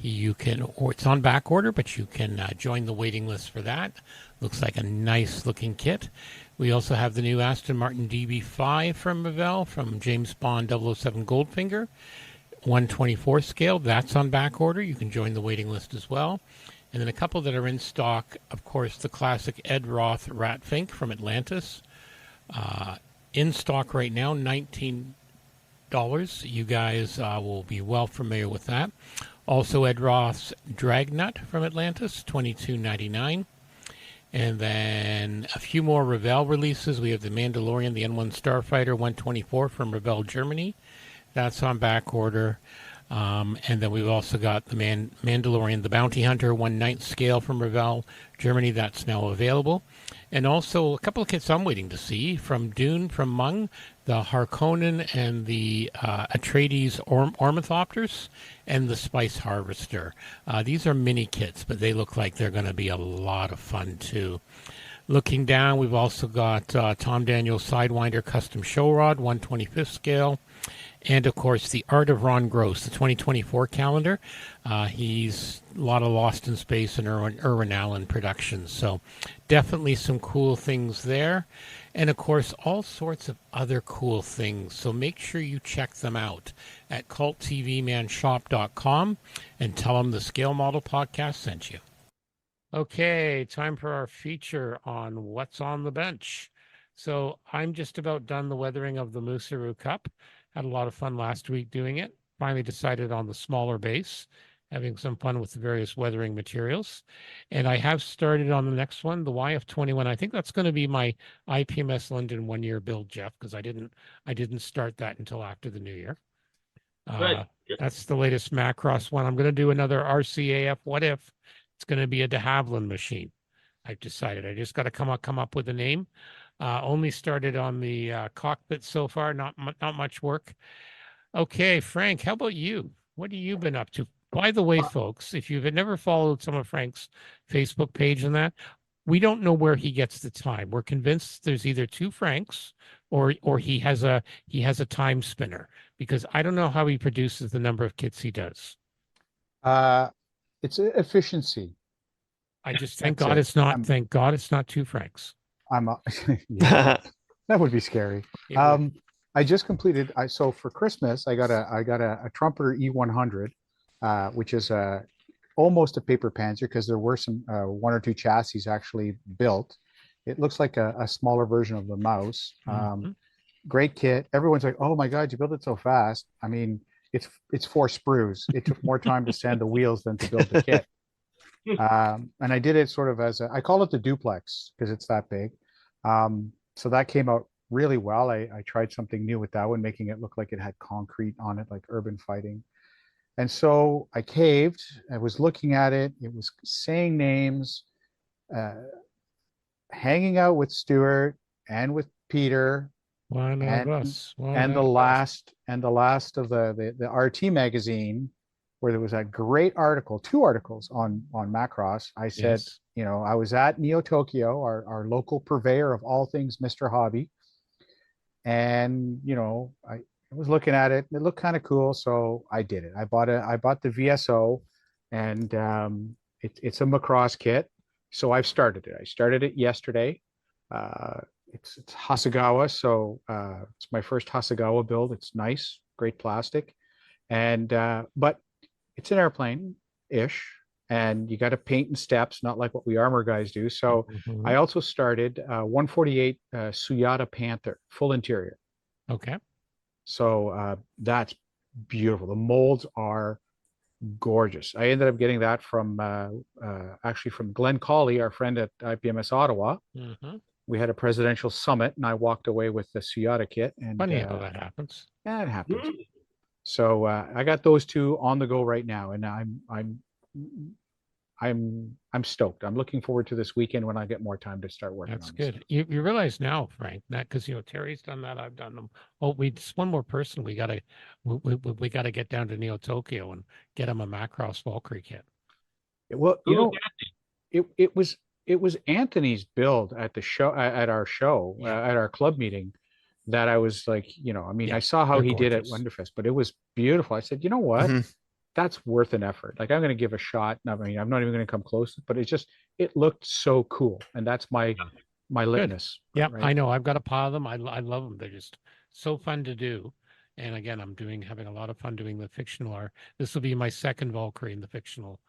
You can, or it's on back order, but you can join the waiting list for that. Looks like a nice looking kit. We also have the new Aston Martin DB5 from Revell from James Bond 007 Goldfinger, 124 scale. That's on back order. You can join the waiting list as well. And then a couple that are in stock, of course, the classic Ed Roth Rat Fink from Atlantis. In stock right now, $19. You guys will be well familiar with that. Also, Ed Roth's Dragnut from Atlantis, $22.99. And then a few more Revell releases. We have the Mandalorian, the N1 Starfighter 124 from Revell Germany. That's on back order. And then we've also got the Mandalorian, the Bounty Hunter 1/9 scale from Revell Germany. That's now available. And also a couple of kits I'm waiting to see from Dune, from Mung, the Harkonnen and the Atreides Ornithopters, and the Spice Harvester. These are mini kits, but they look like they're going to be a lot of fun too. Looking down, we've also got Tom Daniels Sidewinder Custom Show Rod, 1/25th scale. And, of course, the Art of Ron Gross, the 2024 calendar. He's a lot of Lost in Space and Irwin Allen productions. So definitely some cool things there. And, of course, all sorts of other cool things. So make sure you check them out at culttvmanshop.com and tell them the Scale Model Podcast sent you. Okay, time for our feature on what's on the bench. So I'm just about done the weathering of the Musaru Cup. Had a lot of fun last week doing it. Finally decided on the smaller base. having some fun with the various weathering materials. And I have started on the next one, the YF21. I think that's going to be my IPMS London 1-year build, Jeff, because I didn't start that until after the new year. That's the latest Macross one. I'm going to do another RCAF. What if it's going to be a de Havilland machine? I've decided. I just got to come up with a name. Only started on the cockpit so far. Not much work. Okay, Frank, how about you? What have you been up to? By the way, folks, if you've never followed some of Frank's Facebook page and that, we don't know where he gets the time. We're convinced there's either two Franks or he has a time spinner, because I don't know how he produces the number of kits he does. It's efficiency. I just thank God it's not two Franks. Yeah, that would be scary. I just completed. So for Christmas, I got a Trumpeter E100, which is almost a paper Panzer, because there were some one or two chassis actually built. It looks like a smaller version of the Mouse. Great kit. Everyone's like, "Oh my God, you built it so fast!" I mean, it's 4 sprues. It took more time to sand the wheels than to build the kit. And I did it sort of as I call it the duplex because it's that big. So that came out really well. I tried something new with that one, making it look like it had concrete on it, like urban fighting. And so I caved. I was looking at it. It was saying names, hanging out with Stuart and with Peter. One of us. And the last of the RT magazine, where there was a great article, 2 articles on Macross. I said, I was at Neo Tokyo, our local purveyor of all things Mr. Hobby. And, I was looking at it. It looked kind of cool. So I did it. I bought the VSO, and it's a Macross kit. So I've started it. I started it yesterday. It's Hasegawa. So it's my first Hasegawa build. It's nice, great plastic. And, but it's an airplane-ish, and you got to paint in steps, not like what we armor guys do. So I also started 148 Suyata Panther, full interior. Okay. So that's beautiful. The molds are gorgeous. I ended up getting that from actually from Glenn Colley, our friend at IPMS Ottawa. We had a presidential summit, and I walked away with the Suyata kit. And funny how that happens. Yeah, it happens. So I got those 2 on the go right now, and I'm stoked. I'm looking forward to this weekend when I get more time to start working. That's good. You realize now, Frank, that because Terry's done that, I've done them. Oh, just one more person. We gotta get down to Neo Tokyo and get him a Macross Valkyrie kit. Well, it was Anthony's build at the show, at our show, at our club meeting, that I was like, I saw how he did at Wonderfest, but it was beautiful. I said, you know what? That's worth an effort. Like, I'm going to give a shot. I mean, I'm not even going to come close, but it looked so cool. And that's my litmus. Yeah, right? I know. I've got a pile of them. I love them. They're just so fun to do. And again, I'm having a lot of fun doing the fictional. This will be my second Valkyrie in the fictional.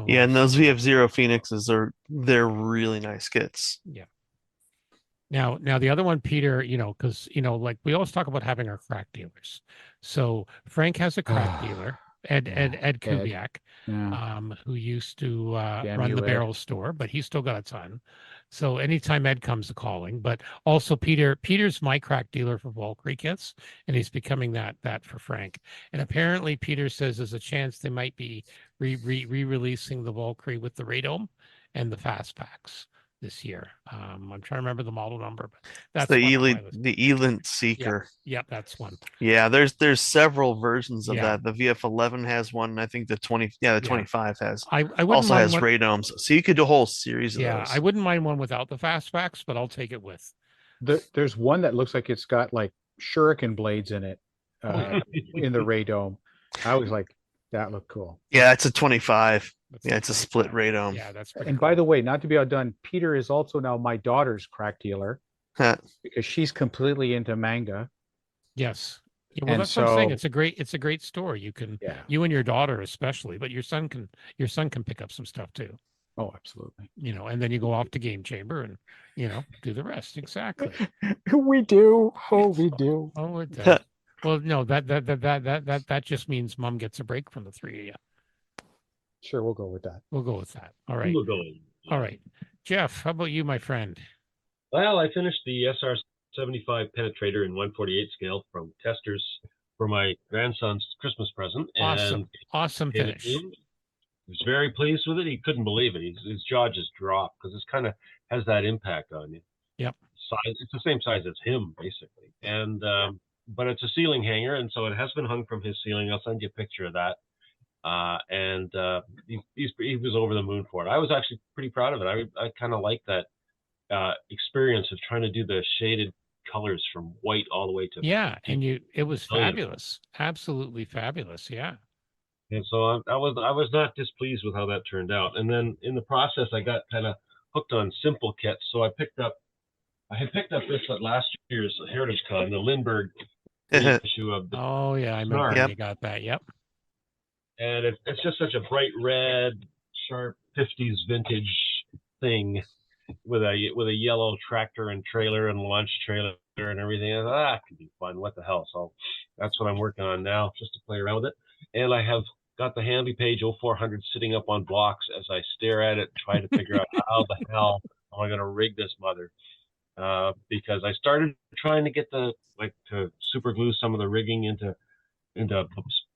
Yeah, and those VF0 Phoenixes they're really nice kits. Yeah. Now the other one, Peter, because like we always talk about having our crack dealers. So Frank has a crack dealer, Ed Kubiak, who used to run the barrel store, but he's still got a ton. So anytime Ed comes a calling, but also Peter's my crack dealer for Valkyrie kits, and he's becoming that for Frank. And apparently Peter says there's a chance they might be re-releasing the Valkyrie with the radome and the fast packs this year. I'm trying to remember the model number, but that's the Elint Seeker. Yep, that's one. Yeah, there's several versions of that. The VF11 has one. I think the 25 has. I also has radomes, so you could do a whole series of those. I wouldn't mind one without the fast packs, but I'll take it with. There's one that looks like it's got like shuriken blades in it in the radome. I was like, that looked cool. Yeah, it's a 25. It's a split radome. Yeah, that's pretty and cool. By the way, not to be outdone, Peter is also now my daughter's crack dealer because she's completely into manga. Yes. Yeah, well, that's what I'm saying. It's a great store. You can, you and your daughter especially, but your son can pick up some stuff too. Oh, absolutely. And then you go off to Game Chamber and do the rest. Exactly. We do. Oh, we do. Oh, it does. Well, no, that just means Mom gets a break from the 3 of you. Sure, we'll go with that. We'll go with that. All right. We'll go. All right. Jeff, how about you, my friend? Well, I finished the SR-75 penetrator in 148 scale from Testers for my grandson's Christmas present. Awesome. And Awesome gave it finish. to him. He was very pleased with it. He couldn't believe it. His jaw just dropped because it's kind of has that impact on you. Yep. Size, it's the same size as him, basically. And but it's a ceiling hanger, and so it has been hung from his ceiling. I'll send you a picture of that. He was over the moon for it. I was actually pretty proud of it. I kind of like that experience of trying to do the shaded colors from white all the way to and it was brilliant. fabulous, absolutely fabulous. Yeah. And so I was not displeased with how that turned out. And then in the process, I got kind of hooked on simple kits. So I had picked up this at last year's Heritage Con, the Lindbergh issue of the Oh yeah, I remember when you got that. Yep. And it's just such a bright red, sharp 50s vintage thing with a yellow tractor and trailer and launch trailer and everything. And that could be fun. What the hell? So that's what I'm working on now, just to play around with it. And I have got the Handy Page 0400 sitting up on blocks as I stare at it, trying to figure out how the hell am I going to rig this mother. Because I started trying to get to super glue some of the rigging into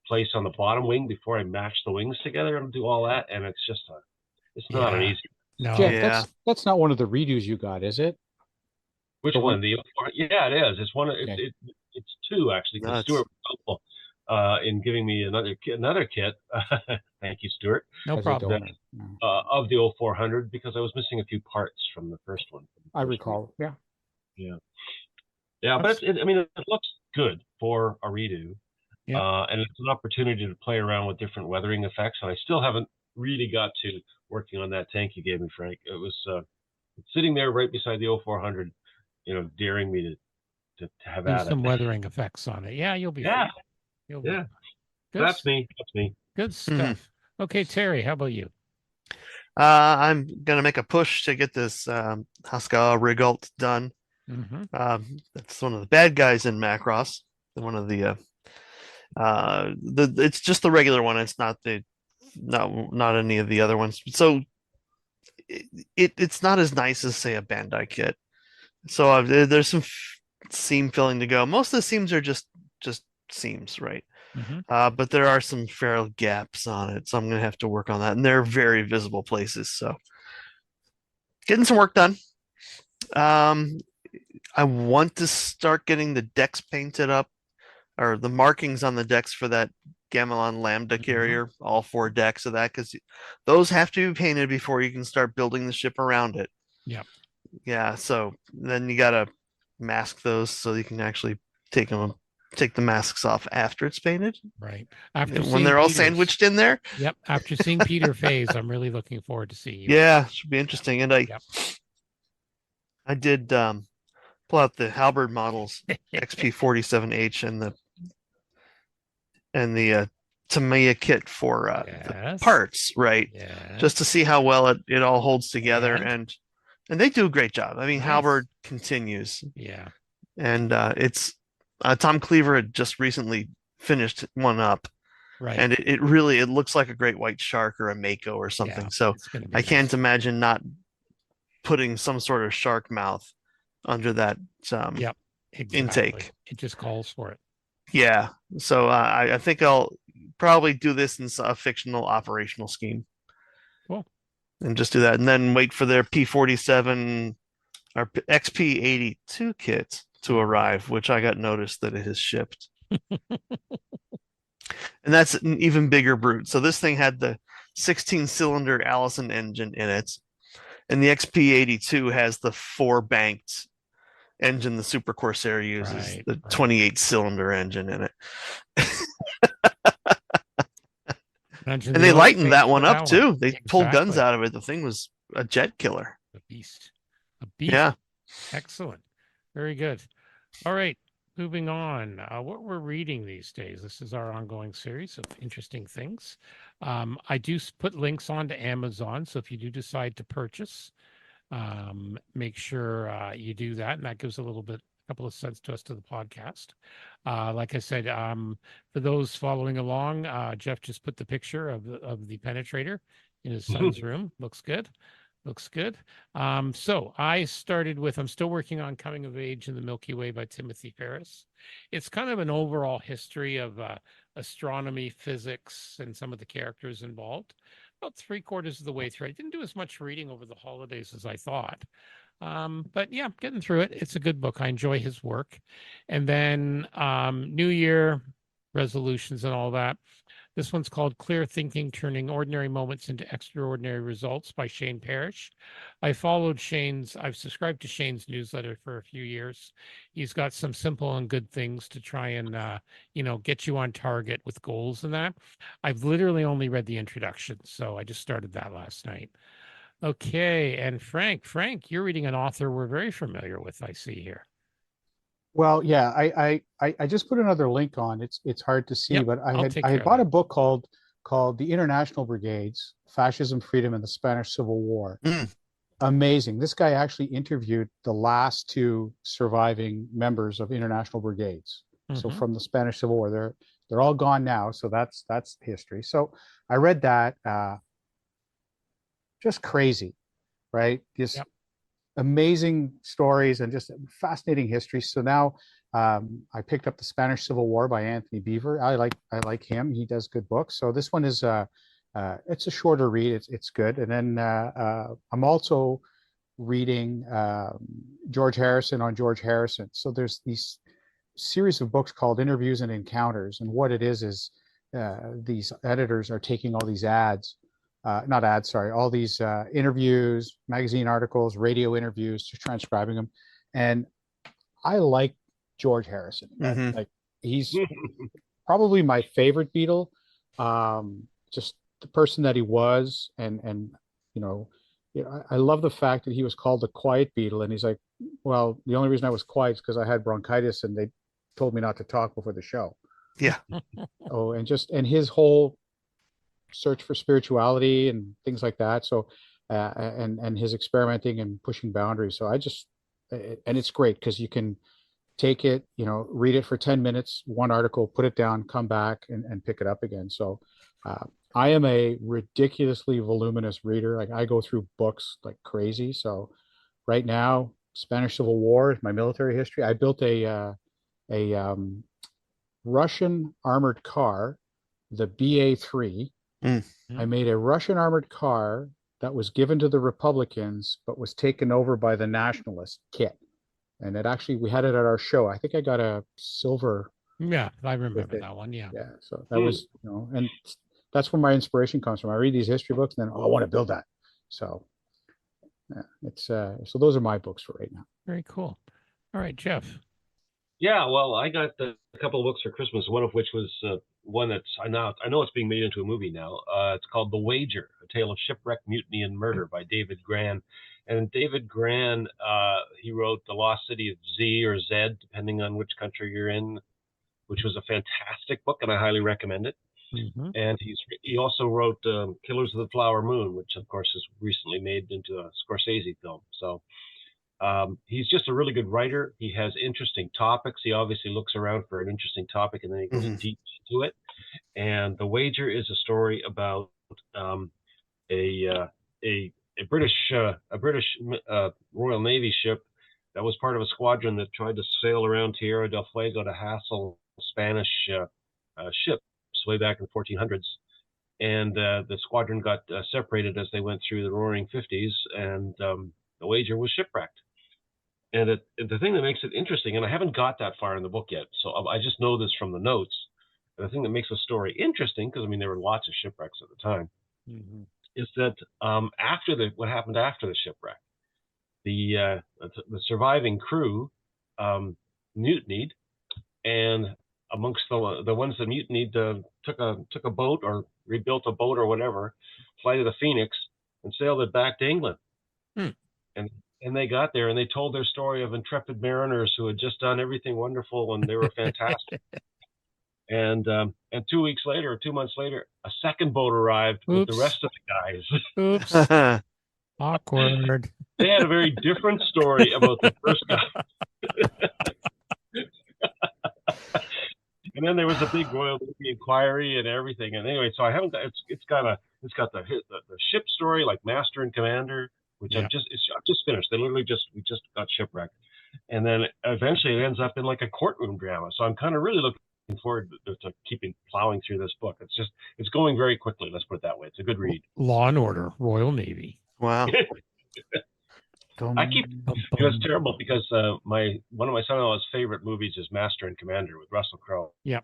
place on the bottom wing before I match the wings together and do all that, and it's just it's not an easy. No. Jeff, that's not one of the redos you got, is it? Which one? Yeah, it is. It's one. Okay. It's two actually. Because Stuart was helpful in giving me another kit. Thank you, Stuart. No problem. Of the 0400 because I was missing a few parts from the first one. I recall. Yeah. Yeah, but it looks good for a redo. Yeah. And it's an opportunity to play around with different weathering effects. And I still haven't really got to working on that tank you gave me, Frank. It was sitting there right beside the 0400, daring me to have at some weathering effects on it. Yeah, you'll be fine. You'll be fine. That's me. Good stuff. Okay, Terry, how about you? I'm gonna make a push to get this Haskell Rigalt done. That's one of the bad guys in Macross. One of the it's just the regular one. It's not not any of the other ones. So it's not as nice as say a Bandai kit. So there's some seam filling to go. Most of the seams are just seams, right? But there are some fair gaps on it, so I'm gonna have to work on that. And they're very visible places. So getting some work done. I want to start getting the decks painted up, or the markings on the decks for that Gamelon Lambda carrier, all 4 decks of that, because those have to be painted before you can start building the ship around it. Yeah, so then you gotta mask those so you can actually take the masks off after it's painted. Right. When they're all sandwiched in there. Yep. After seeing Peter phase, I'm really looking forward to seeing you. Yeah, should be interesting. And I did pull out the Halberd models, XP47H and the Tamiya kit for the parts, right? Just to see how well it all holds together, and they do a great job. I mean, Halberd continues. Yeah. And it's Tom Cleaver had just recently finished one up. Right. And it really looks like a great white shark or a mako or something. So I can't imagine not putting some sort of shark mouth under that intake. It just calls for it. Yeah. So I think I'll probably do this in a fictional operational scheme. Cool. And just do that. And then wait for their P47 or XP82 kit to arrive, which I got noticed that it has shipped. And that's an even bigger brute. So this thing had the 16-cylinder Allison engine in it. And the XP82 has the 4-banked engine the Super Corsair uses, the 28-cylinder engine in it. And they lightened that one up too. They pulled guns out of it. The thing was a jet killer. A beast. beast. Yeah. Excellent. Very good. All right. Moving on. What we're reading these days. This is our ongoing series of interesting things. I do put links onto Amazon. So if you do decide to purchase, make sure you do that. And that gives a little bit couple of cents to us to the podcast. Like I said, for those following along, Jeff just put the picture of the penetrator in his son's room. Looks good. Looks good. So I started with, I'm still working on Coming of Age in the Milky Way by Timothy Ferris. It's kind of an overall history of astronomy, physics, and some of the characters involved. About 3/4 of the way through. I didn't do as much reading over the holidays as I thought. But yeah, getting through it. It's a good book. I enjoy his work. And then New Year resolutions and all that. This one's called Clear Thinking, Turning Ordinary Moments into Extraordinary Results by Shane Parrish. I've subscribed to Shane's newsletter for a few years. He's got some simple and good things to try and, get you on target with goals and that. I've literally only read the introduction, so I just started that last night. Okay, and Frank, you're reading an author we're very familiar with, I see here. Well, yeah, I just put another link on. It's hard to see, Yep, but I'll take I care had of bought that. a book called The International Brigades: Fascism, Freedom, and the Spanish Civil War. Amazing. This guy actually interviewed the last two surviving members of international brigades. So from the Spanish Civil War, they're all gone now. So that's history. So I read that. Just crazy, right? Just Yep. amazing stories and just fascinating history. So now I picked up the Spanish Civil War by Anthony Beaver. I like him. He does good books. So this one is it's a shorter read. It's good. And then I'm also reading George Harrison on George Harrison. So there's these series of books called Interviews and Encounters, and what it is these editors are taking all these not ads, sorry, all these interviews, magazine articles, radio interviews, just transcribing them. And I like George Harrison. Like he's probably my favorite Beatle. Just the person that he was, and I love the fact that he was called the quiet Beatle. And he's like, well, the only reason I was quiet is because I had bronchitis, and they told me not to talk before the show. Yeah. And his whole search for spirituality and things like that. So, and his experimenting and pushing boundaries. So and it's great because you can take it, read it for 10 minutes, one article, put it down, come back and pick it up again. So, I am a ridiculously voluminous reader. Like I go through books like crazy. So right now, Spanish Civil War, my military history. I built a Russian armored car, the BA-3. I made a Russian armored car that was given to the Republicans, but was taken over by the Nationalist kit. And we had it at our show. I think I got a silver. Yeah, I remember that one. Yeah. Yeah. So that was, and that's where my inspiration comes from. I read these history books and then, I want to build that. So yeah, so those are my books for right now. Very cool. All right, Jeff. Yeah, well, I got a couple of books for Christmas, one of which was one that's I know it's being made into a movie now. It's called The Wager, A Tale of Shipwreck, Mutiny, and Murder by David Grann. And David Grann, he wrote The Lost City of Z or Z, depending on which country you're in, which was a fantastic book, and I highly recommend it. And he also wrote Killers of the Flower Moon, which of course is recently made into a Scorsese film. So he's just a really good writer. He has interesting topics. He obviously looks around for an interesting topic and then he goes deep into it. And The Wager is a story about a British Royal Navy ship that was part of a squadron that tried to sail around Tierra del Fuego to hassle Spanish ships way back in the 1400s. And the squadron got separated as they went through the Roaring 50s, and The Wager was shipwrecked. And the thing that makes it interesting, and I haven't got that far in the book yet, so I just know this from the notes. And the thing that makes the story interesting, because there were lots of shipwrecks at the time, is that what happened after the shipwreck, the surviving crew mutinied, and amongst the ones that mutinied, took a boat or rebuilt a boat or whatever, flight of the Phoenix, and sailed it back to England. And they got there and they told their story of intrepid mariners who had just done everything wonderful and they were fantastic. And 2 weeks later, or 2 months later, a second boat arrived with the rest of the guys. Oops. Awkward. They had a very different story about the first guy. then there was a big Royal Navy inquiry and everything. And anyway, so I haven't. It's got the ship story like Master and Commander, which Yeah. I've just finished. We just got shipwrecked, and then eventually it ends up in like a courtroom drama. So I'm kind of really looking forward to keeping plowing through this book. It's going very quickly. Let's put it that way. It's a good read. Law and Order, Royal Navy. Wow. I keep, it's terrible because one of my son-in-law's favorite movies is Master and Commander with Russell Crowe. Yeah.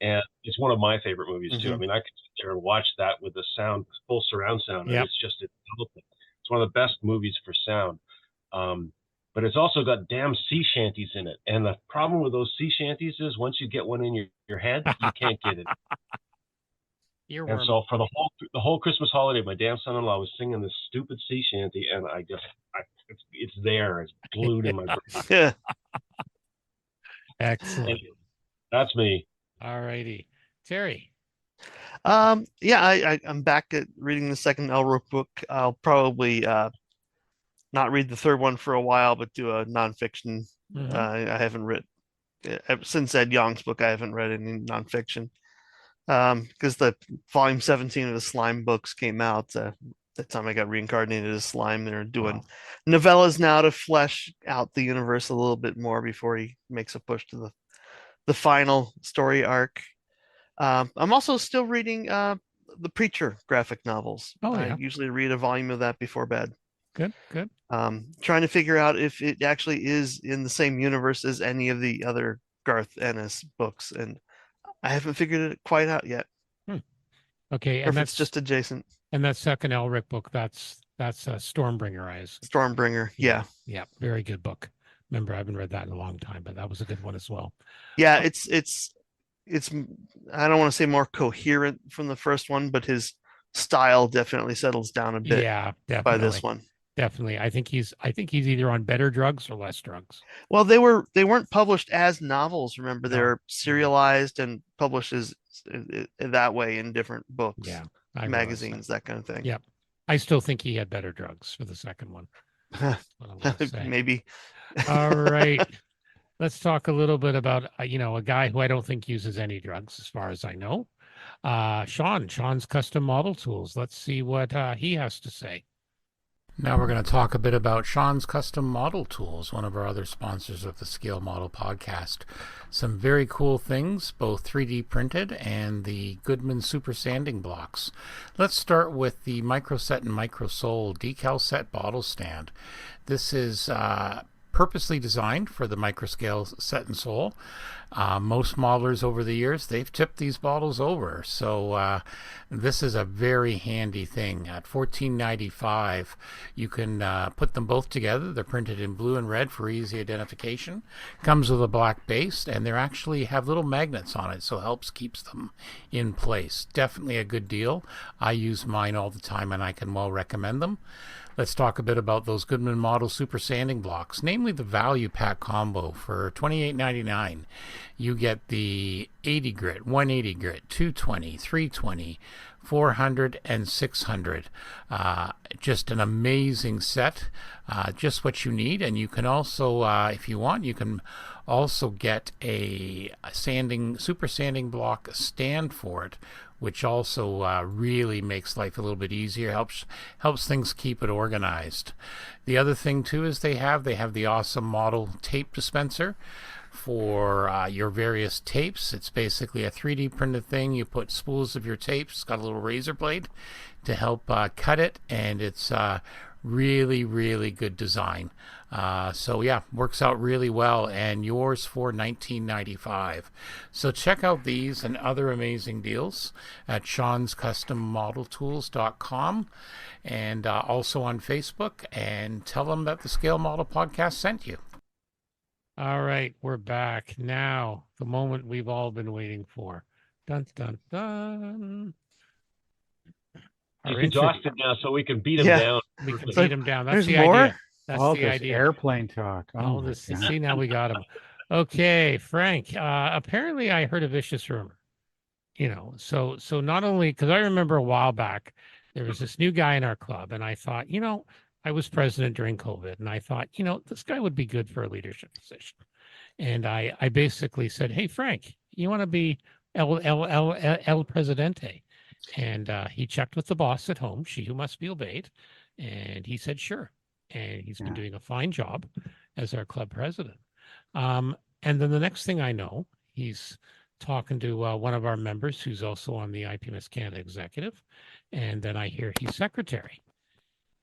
And it's one of my favorite movies too. Mhm. I mean, I could sit there and watch that with the full surround sound. Yep. And it's one of the best movies for sound. But it's also got damn sea shanties in it. And the problem with those sea shanties is once you get one in your head, you can't get it. And so for the whole Christmas holiday, my damn son-in-law was singing this stupid sea shanty, and it's there, it's glued in my brain. Yeah. Excellent. Anyway, that's me. All righty, Terry. Yeah, I'm back at reading the second Elric book. I'll probably not read the third one for a while, but do a nonfiction. I haven't read since Ed Yong's book. I haven't read any nonfiction because the volume 17 of the Slime books came out. The time I got reincarnated as Slime, they're doing novellas now to flesh out the universe a little bit more before he makes a push to the final story arc. I'm also still reading the Preacher graphic novels. I usually read a volume of that before bed. Good. Trying to figure out if it actually is in the same universe as any of the other Garth Ennis books, and I haven't figured it quite out yet. Okay, or if it's just adjacent. And that second Elric book, that's Stormbringer Eyes. Stormbringer, yeah. Very good book. Remember, I haven't read that in a long time, but that was a good one as well. Yeah, it's I don't want to say more coherent from the first one, but his style definitely settles down a bit. Yeah, definitely. By this one. Definitely. I think he's either on better drugs or less drugs. Well, they weren't published as novels, remember. They're serialized and published as that way in different books. Yeah. Magazines, that kind of thing. Yep. I still think he had better drugs for the second one. Maybe. All right. Let's talk a little bit about a guy who I don't think uses any drugs as far as I know. Sean's Custom Model Tools. Let's see what he has to say. Now we're going to talk a bit about Sean's Custom Model Tools, one of our other sponsors of the Scale Model Podcast. Some very cool things, both 3D printed and the Goodman Super Sanding Blocks. Let's start with the Microset and Microsol Decal Set Bottle Stand. This is purposely designed for the microscale set and sole. Most modelers over the years, they've tipped these bottles over. So this is a very handy thing. At $14.95, you can put them both together. They're printed in blue and red for easy identification. Comes with a black base, and they actually have little magnets on it, so helps keeps them in place. Definitely a good deal. I use mine all the time, and I can well recommend them. Let's talk a bit about those Goodman Model Super Sanding Blocks, namely the Value Pack Combo for $28.99. You get the 80 grit, 180 grit, 220, 320, 400, and 600. Just an amazing set, just what you need. And you can also, if you want, you can also get a super sanding block stand for it, which also really makes life a little bit easier, helps things keep it organized. The other thing too is they have the awesome model tape dispenser for your various tapes. It's basically a 3D printed thing. You put spools of your tapes. It's got a little razor blade to help cut it, and it's really, really good design. So yeah, works out really well, and yours for $19.95. So check out these and other amazing deals at Sean'sCustomModelTools.com, and also on Facebook, and tell them that the Scale Model Podcast sent you. All right, we're back now. The moment we've all been waiting for. Dun dun dun. He's exhausted now, so we can beat him down. We can beat him down. That's the more? idea. That's the idea. Airplane talk. See, now we got him. Okay, Frank. Apparently, I heard a vicious rumor. So not only because I remember a while back there was this new guy in our club, and I thought, I was president during COVID, and I thought, this guy would be good for a leadership position. And I basically said, hey, Frank, you want to be El Presidente. And he checked with the boss at home, she who must be obeyed. And he said, sure. And he's been doing a fine job as our club president. And then the next thing I know, he's talking to one of our members who's also on the IPMS Canada executive. And then I hear he's secretary.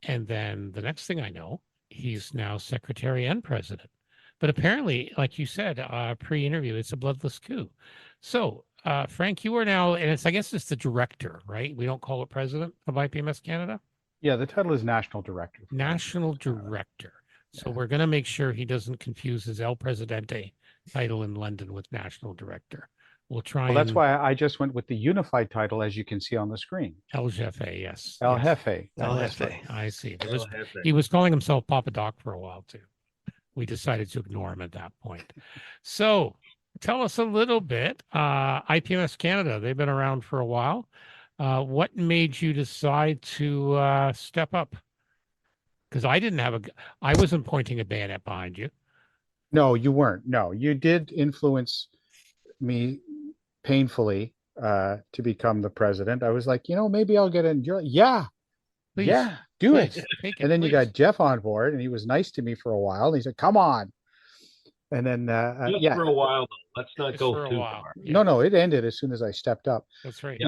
And then the next thing I know, he's now secretary and president. But apparently, like you said, pre-interview, it's a bloodless coup. So, Frank, you are now, and I guess it's the director, right? We don't call it president of IPMS Canada. Yeah, the title is national director. National director. So we're going to make sure he doesn't confuse his El Presidente title in London with national director. We'll try. Well, that's why I just went with the unified title, as you can see on the screen. El Jefe, yes. El yes. Jefe. El Jefe. I see. He was calling himself Papa Doc for a while too. We decided to ignore him at that point. So tell us a little bit. IPMS Canada, they've been around for a while. What made you decide to step up? Because I wasn't pointing a bayonet behind you. No, you weren't. No, you did influence me painfully to become the president. I was like, maybe I'll get in. You're like, yeah, Please, yeah, do please, it. take it. And then please. you got Jeff on board, and he was nice to me for a while. And he said, "Come on." And then, Just for a while, though. Let's not Just go for a too while. far. Yeah, no, it ended as soon as I stepped up. that's right.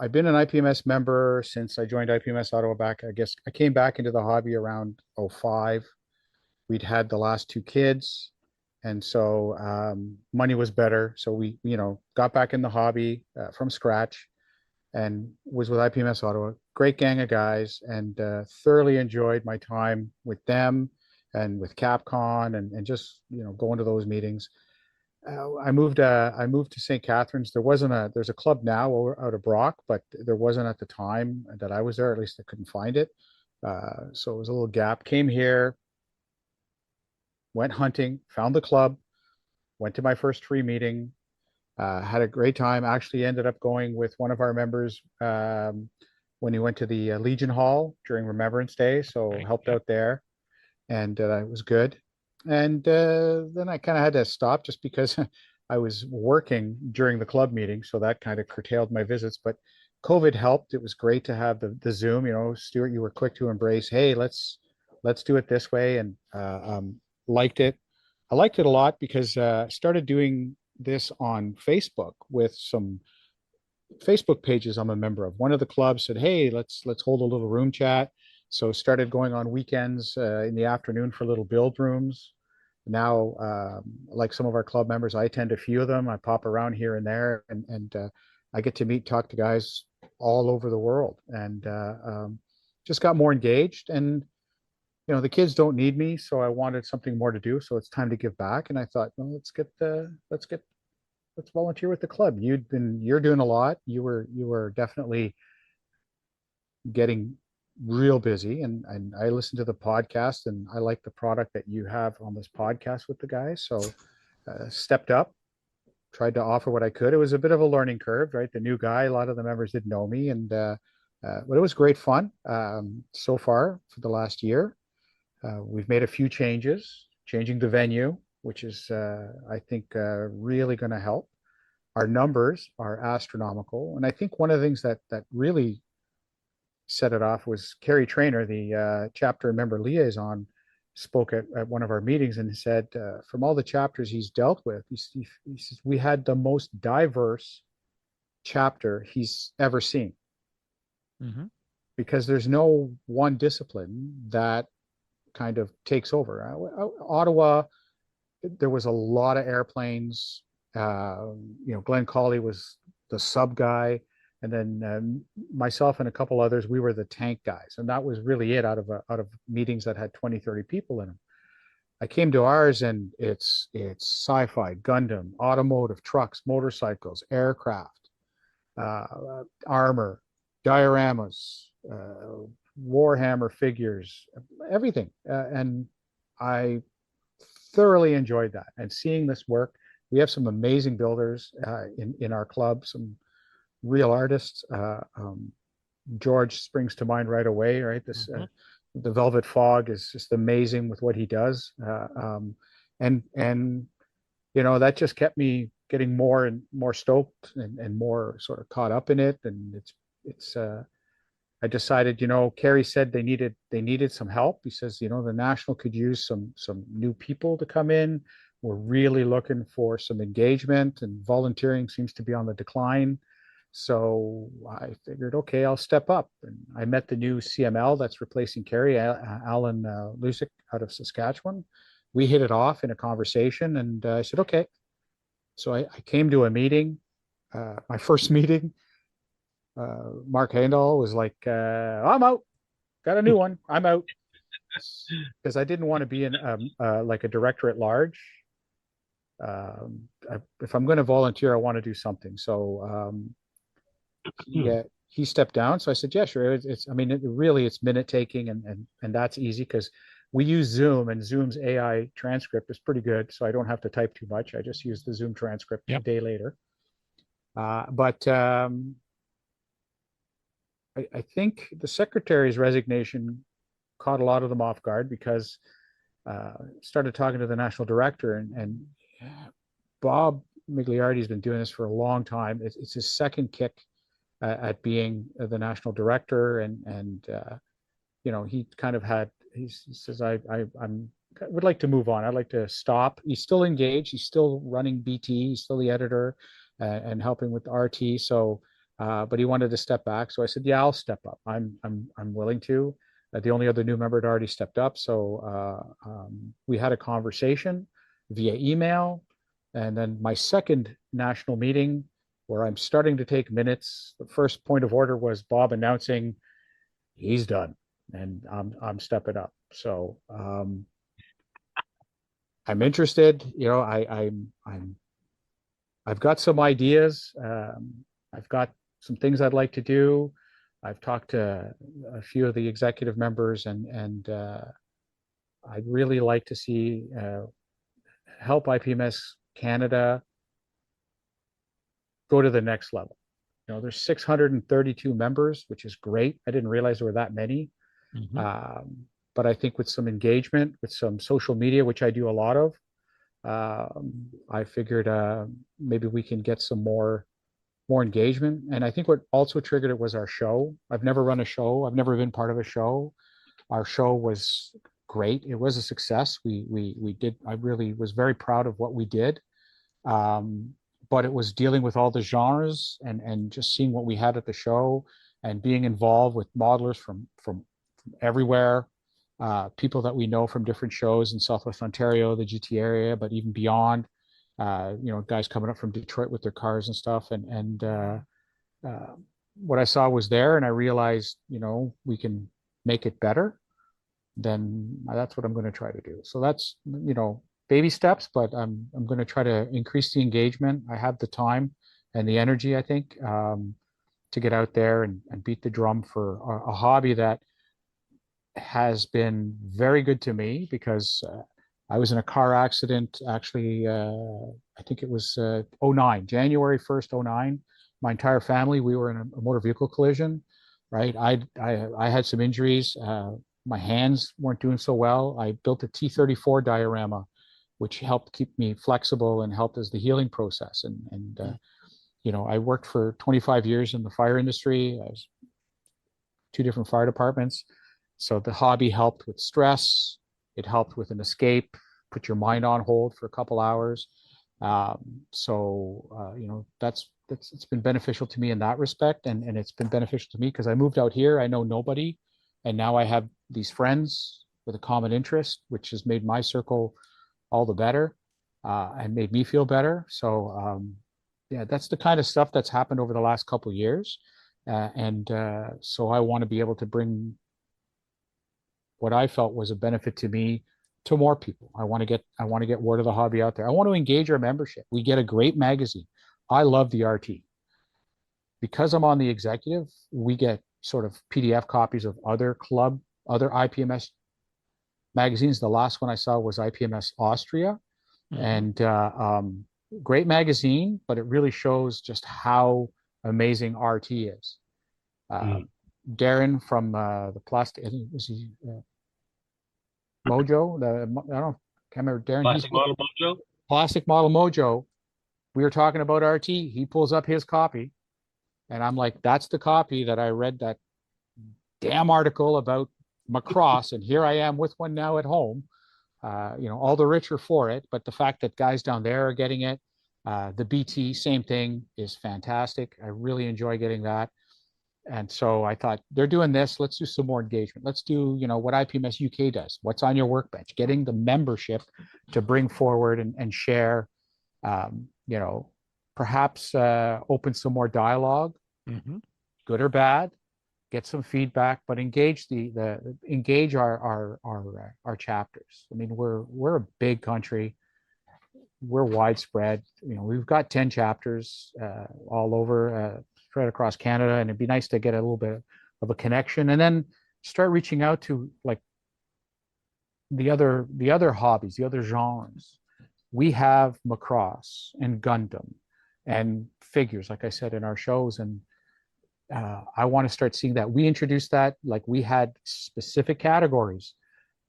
I've been an IPMS member since I joined IPMS Ottawa back. I guess I came back into the hobby around 05. We'd had the last two kids, and so money was better. So we, got back in the hobby from scratch, and was with IPMS Ottawa. Great gang of guys, and thoroughly enjoyed my time with them and with Capcom, and just going to those meetings. I moved to St. Catharines. There's a club now out of Brock, but there wasn't at the time that I was there. At least I couldn't find it. So it was a little gap. Came here, went hunting, found the club, went to my first free meeting, had a great time. Actually ended up going with one of our members when he went to the Legion Hall during Remembrance Day. So Right, helped yep. out there, and it was good. And then I kind of had to stop just because I was working during the club meeting, so that kind of curtailed my visits. But COVID helped. It was great to have the Zoom. Stuart, you were quick to embrace. Hey, let's do it this way, and liked it. I liked it a lot because I started doing this on Facebook with some Facebook pages I'm a member of. One of the clubs said, "Hey, let's hold a little room chat." So started going on weekends in the afternoon for little build rooms. Now, like some of our club members, I attend a few of them. I pop around here and there, and I get to talk to guys all over the world, and just got more engaged. And the kids don't need me, so I wanted something more to do. So it's time to give back. And I thought, well, let's volunteer with the club. You're doing a lot. You were definitely getting real busy, and I listened to the podcast, and I like the product that you have on this podcast with the guys. So stepped up, tried to offer what I could. It was a bit of a learning curve, right? The new guy, a lot of the members didn't know me, and but it was great fun so far for the last year. We've made a few changes, changing the venue, which is I think really going to help. Our numbers are astronomical, and I think one of the things that really set it off was Kerry Trainer, the chapter member liaison, spoke at one of our meetings and said, from all the chapters he's dealt with, he says, we had the most diverse chapter he's ever seen. Mm-hmm. Because there's no one discipline that kind of takes over. Ottawa, there was a lot of airplanes. Glenn Colley was the sub guy. And then myself and a couple others, we were the tank guys. And that was really it out of meetings that had 20, 30 people in them. I came to ours, and it's sci-fi, Gundam, automotive, trucks, motorcycles, aircraft, armor, dioramas, Warhammer figures, everything. And I thoroughly enjoyed that. And seeing this work, we have some amazing builders in our club, some real artists. George springs to mind right away, right? The Velvet Fog is just amazing with what he does. And that just kept me getting more and more stoked and more sort of caught up in it. And it's I decided, Kerry said they needed some help. He says, the National could use some new people to come in. We're really looking for some engagement, and volunteering seems to be on the decline. So I figured, okay, I'll step up. And I met the new CML that's replacing Kerry, Alan Lusick out of Saskatchewan. We hit it off in a conversation, and I said, okay. So I came to a meeting, my first meeting. Mark Handel was like, I'm out. Got a new one. I'm out. Because I didn't want to be in like a director at large. If I'm going to volunteer, I want to do something. So he stepped down. So I said, yeah, sure. It's minute taking, and that's easy because we use Zoom, and Zoom's AI transcript is pretty good. So I don't have to type too much. I just use the Zoom transcript a day later. But I think the secretary's resignation caught a lot of them off guard, because started talking to the national director, and Bob Migliardi has been doing this for a long time. It's his second kick at being the national director, and he kind of he says, I would like to move on. I'd like to stop. He's still engaged. He's still running BT. He's still the editor and helping with RT. So. But he wanted to step back, so I said, "Yeah, I'll step up. I'm willing to." The only other new member had already stepped up, so we had a conversation via email, and then my second national meeting, where I'm starting to take minutes. The first point of order was Bob announcing he's done, and I'm stepping up. So I'm interested. I've got some ideas. I've got some things I'd like to do. I've talked to a few of the executive members, and I'd really like to see help IPMS Canada go to the next level. There's 632 members, which is great. I didn't realize there were that many. But I think with some engagement, with some social media, which I do a lot of, I figured maybe we can get some more engagement. And I think what also triggered it was our show. I've never run a show. I've never been part of a show. Our show was great. It was a success. We did. I really was very proud of what we did. But it was dealing with all the genres and just seeing what we had at the show, and being involved with modelers from everywhere, people that we know from different shows in Southwest Ontario, the GT area, but even beyond. Guys coming up from Detroit with their cars and stuff, and what I saw was there, and I realized, we can make it better. Then that's what I'm going to try to do. So that's, baby steps, but I'm going to try to increase the engagement. I have the time and the energy, I think, to get out there and beat the drum for a hobby that has been very good to me, because I was in a car accident, actually, I think it was January 1st, 09. My entire family, we were in a motor vehicle collision, right? I had some injuries. My hands weren't doing so well. I built a T34 diorama, which helped keep me flexible and helped as the healing process. And I worked for 25 years in the fire industry. I was 2 different fire departments. So the hobby helped with stress. It helped with an escape, put your mind on hold for a couple hours. It's been beneficial to me in that respect. And it's been beneficial to me because I moved out here. I know nobody. And now I have these friends with a common interest, which has made my circle all the better, and made me feel better. So that's the kind of stuff that's happened over the last couple of years. So I want to be able to bring what I felt was a benefit to me to more people. I want to get word of the hobby out there. I want to engage our membership. We get a great magazine. I love the RT. Because I'm on the executive, we get sort of PDF copies of other IPMS magazines. The last one I saw was IPMS Austria, and great magazine, but it really shows just how amazing RT is. Darren from the plastic, was he Mojo? Can't remember. Darren. Plastic Model Mojo. Plastic Model Mojo we were talking about RT. He pulls up his copy, and I'm like, that's the copy that I read that damn article about Macross, and here I am with one now at home. All the richer for it, but the fact that guys down there are getting it, the BT, same thing, is fantastic. I really enjoy getting that. And so I thought, they're doing this. Let's do some more engagement. Let's do, what IPMS UK does. What's on your workbench? Getting the membership to bring forward and share, um, you know, perhaps open some more dialogue, good or bad, get some feedback, but engage engage our chapters. I mean, we're a big country. We're widespread. We've got 10 chapters all over, spread across Canada, and it'd be nice to get a little bit of a connection, and then start reaching out to like the other hobbies, the other genres. We have Macross and Gundam and figures, like I said, in our shows, and I want to start seeing that. We introduced that, like we had specific categories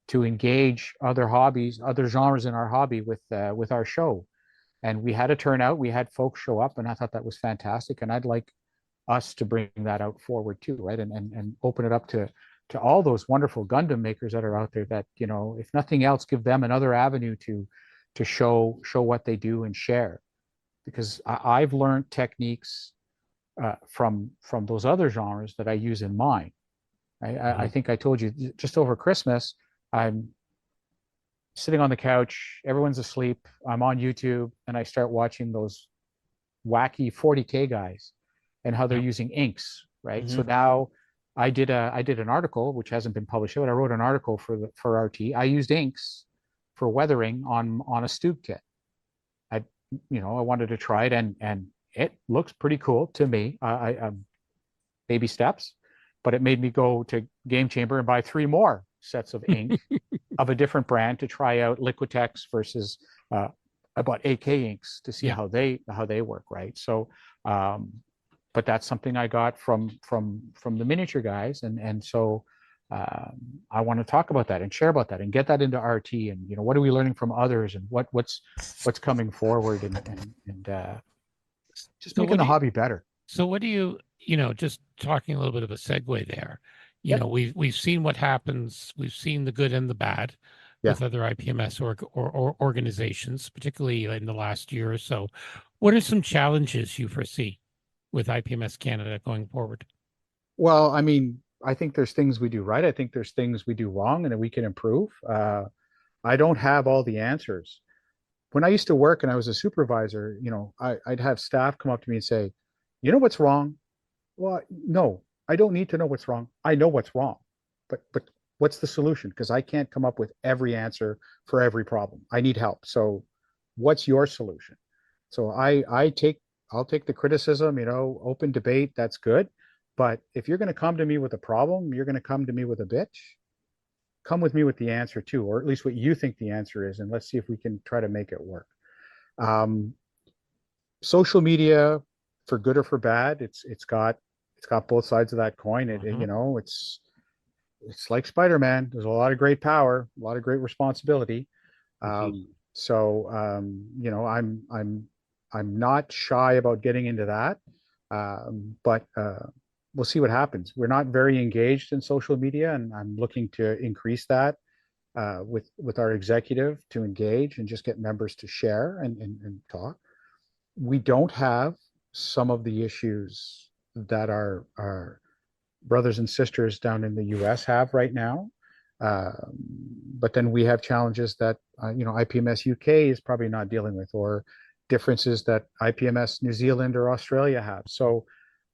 to engage other hobbies, other genres in our hobby with our show. And we had a turnout, we had folks show up, and I thought that was fantastic. And I'd like us to bring that out forward too, right? And open it up to all those wonderful Gundam makers that are out there that, if nothing else, give them another avenue to show what they do and share. Because I've learned techniques from those other genres that I use in mine. I think I told you just over Christmas, I'm sitting on the couch, everyone's asleep, I'm on YouTube, and I start watching those wacky 40K guys and how they're using inks, right? So now I did an article which hasn't been published yet. I wrote an article for RT. I used inks for weathering on a Stug kit. I wanted to try it, and it looks pretty cool to me. Baby steps, but it made me go to Game Chamber and buy 3 more sets of ink of a different brand to try out Liquitex versus I bought AK inks to see how they work, right? So but that's something I got from the miniature guys, and so I want to talk about that and share about that and get that into RT, and what are we learning from others, and what's coming forward, and just making the hobby better. So what do you just talking a little bit of a segue there, we've seen what happens. We've seen the good and the bad with other IPMS or organizations, particularly in the last year or so. What are some challenges you foresee with IPMS Canada going forward? Well, I mean, I think there's things we do right. I think there's things we do wrong and that we can improve. I don't have all the answers. When I used to work and I was a supervisor, I'd have staff come up to me and say, "You know what's wrong?" Well, no, I don't need to know what's wrong. I know what's wrong, but what's the solution? Because I can't come up with every answer for every problem. I need help. So, what's your solution? So I'll take the criticism. Open debate. That's good. But if you're going to come to me with a problem, you're going to come to me with a bitch. Come with me with the answer too, or at least what you think the answer is, and let's see if we can try to make it work. Social media, for good or for bad, it's got both sides of that coin. It's like Spider-Man. There's a lot of great power, a lot of great responsibility. So I'm not shy about getting into that, but we'll see what happens. We're not very engaged in social media, and I'm looking to increase that with our executive to engage and just get members to share and talk. We don't have some of the issues that our brothers and sisters down in the US have right now. But then we have challenges that IPMS UK is probably not dealing with, or differences that IPMS New Zealand or Australia have. So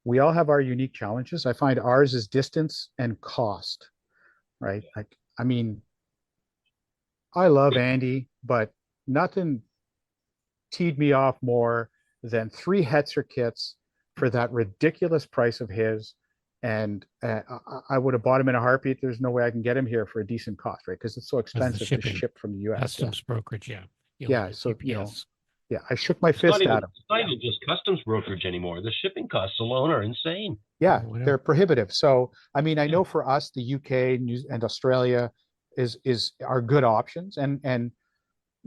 we all have our unique challenges. I find ours is distance and cost, right? I mean, I love Andy, but nothing teed me off more than 3 Hetzer kits for that ridiculous price of his. And I would have bought him in a heartbeat. There's no way I can get him here for a decent cost, right? Because it's so expensive to ship from the US. Customs brokerage, So I shook my fist at him. It's not even just customs brokerage anymore. The shipping costs alone are insane. Yeah, they're prohibitive. So I mean, I know for us, the UK and Australia are good options, and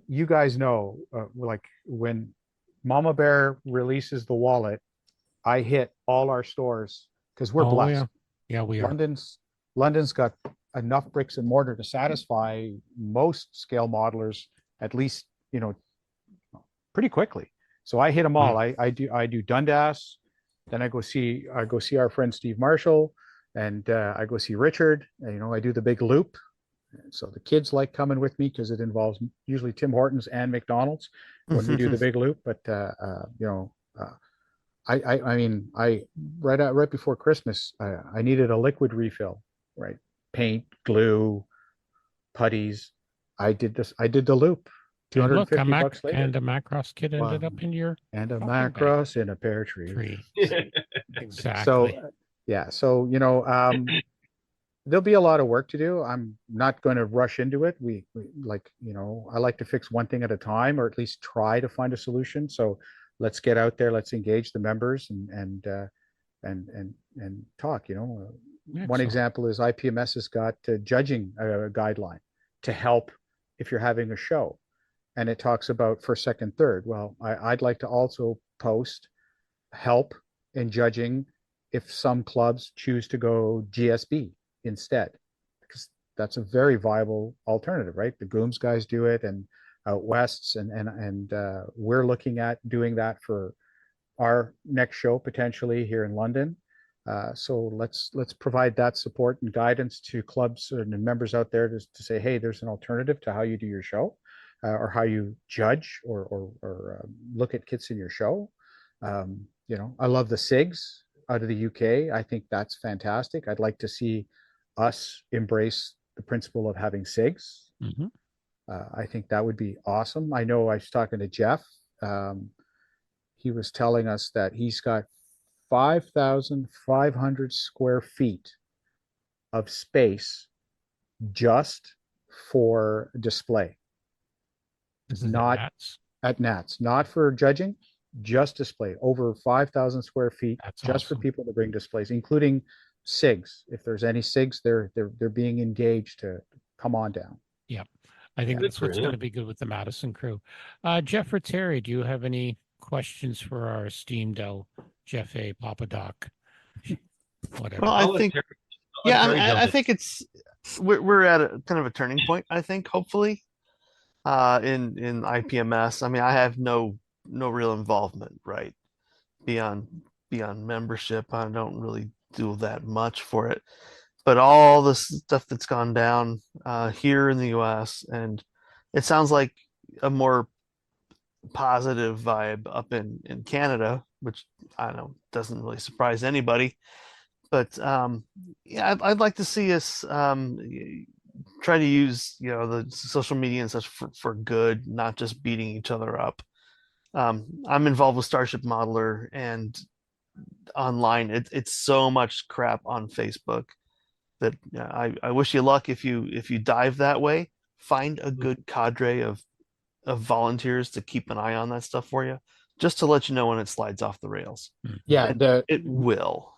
you guys know, like when Mama Bear releases the wallet, I hit all our stores because we're blessed. Yeah, we are. London's got enough bricks and mortar to satisfy most scale modelers, at least, pretty quickly. So I hit them all. I do Dundas, then I go see our friend Steve Marshall, and I go see Richard. I do the big loop. So the kids like coming with me because it involves usually Tim Hortons and McDonald's when we do the big loop. But I mean, right before Christmas, I needed a liquid refill, right? Paint, glue, putties. I did the loop. And look, $250 later. And a Macross kit ended up in your and a Macross in a pear tree. Exactly. So yeah, so there'll be a lot of work to do. I'm not going to rush into it. We like, I like to fix one thing at a time, or at least try to find a solution. So let's get out there, let's engage the members and talk. One example is IPMS has got a judging guideline to help if you're having a show, and it talks about first, second, third. Well, I'd like to also post help in judging if some clubs choose to go GSB instead, because that's a very viable alternative, right? The Gooms guys do it, and out Wests, and we're looking at doing that for our next show potentially here in London. So let's provide that support and guidance to clubs and members out there to say, hey, there's an alternative to how you do your show, or how you judge or look at kits in your show. I love the SIGs out of the UK. I think that's fantastic. I'd like to see us embrace the principle of having SIGs. Mm-hmm. I think that would be awesome. I know I was talking to Jeff. He was telling us that he's got 5,500 square feet of space just for display. Not at Nats, not for judging, just display. Over 5,000 square feet. That's just awesome. For people to bring displays, including SIGs. If there's any SIGs, they're being engaged to come on down. Yeah, I think that's what's going to be good with the Madison crew. Jeff or Terry, do you have any questions for our esteemed Jeff A. Papa Doc? Whatever. Well, I think, I think we're at a kind of a turning point. I think hopefully, in IPMS. I mean, I have no real involvement, right? Beyond membership, I don't really do that much for it. But all the stuff that's gone down here in the U.S., and it sounds like a more positive vibe up in Canada, which I don't know, doesn't really surprise anybody. But yeah, I'd like to see us try to use the social media and such for good, not just beating each other up. I'm involved with Starship Modeler, and online it's so much crap on Facebook that I wish you luck if you dive that way. Find a good cadre of volunteers to keep an eye on that stuff for you, just to let you know when it slides off the rails. Yeah, it will.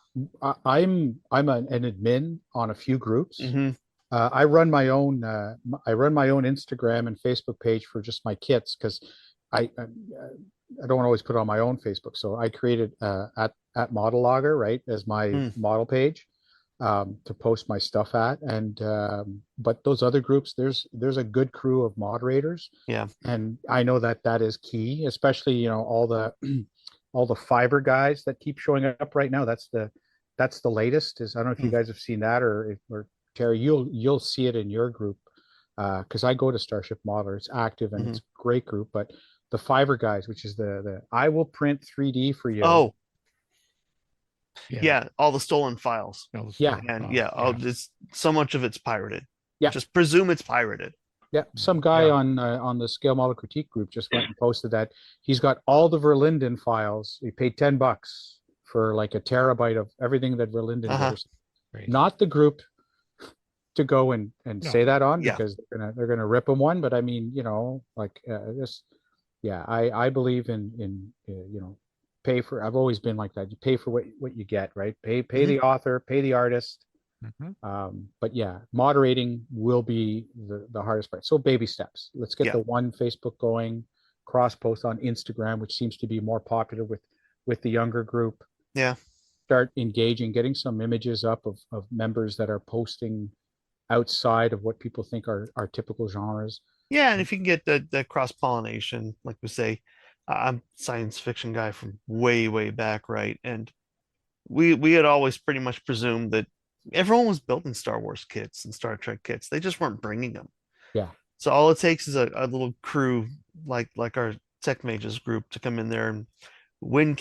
I'm an admin on a few groups. Mm-hmm. I run my own Instagram and Facebook page for just my kits, because I don't always put it on my own Facebook. So I created at Model Logger, right, as my model page to post my stuff at. And but those other groups, there's a good crew of moderators. Yeah. And I know that is key, especially all the fiber guys that keep showing up right now. That's the latest. I don't know if you guys have seen that, or Terry, you'll see it in your group, because I go to Starship Modeler. It's active and it's a great group. But the fiber guys, which is the I will print 3D for you. Oh, yeah, all the stolen files. Yeah, and it's so much of it's pirated. Yeah, just presume it's pirated. Yeah, some guy on the Scale Model Critique group just went and posted that he's got all the Verlinden files. He paid $10 for like a terabyte of everything that Verlinden does. Not the group to go and say that on, because they're gonna rip him one. But I mean, I believe in pay for. I've always been like that. You pay for what you get, right? Pay the author, pay the artist. But yeah, moderating will be the hardest part. So baby steps. Let's get the one Facebook going. cross post on Instagram, which seems to be more popular with the younger group. Yeah. Start engaging, getting some images up of members that are posting outside of what people think are typical genres. Yeah, and if you can get the cross pollination, like we say, I'm a science fiction guy from way back, right? And we had always pretty much presumed that everyone was building Star Wars kits and Star Trek kits. They just weren't bringing them. Yeah. So all it takes is a little crew like our Tech Mages group to come in there and win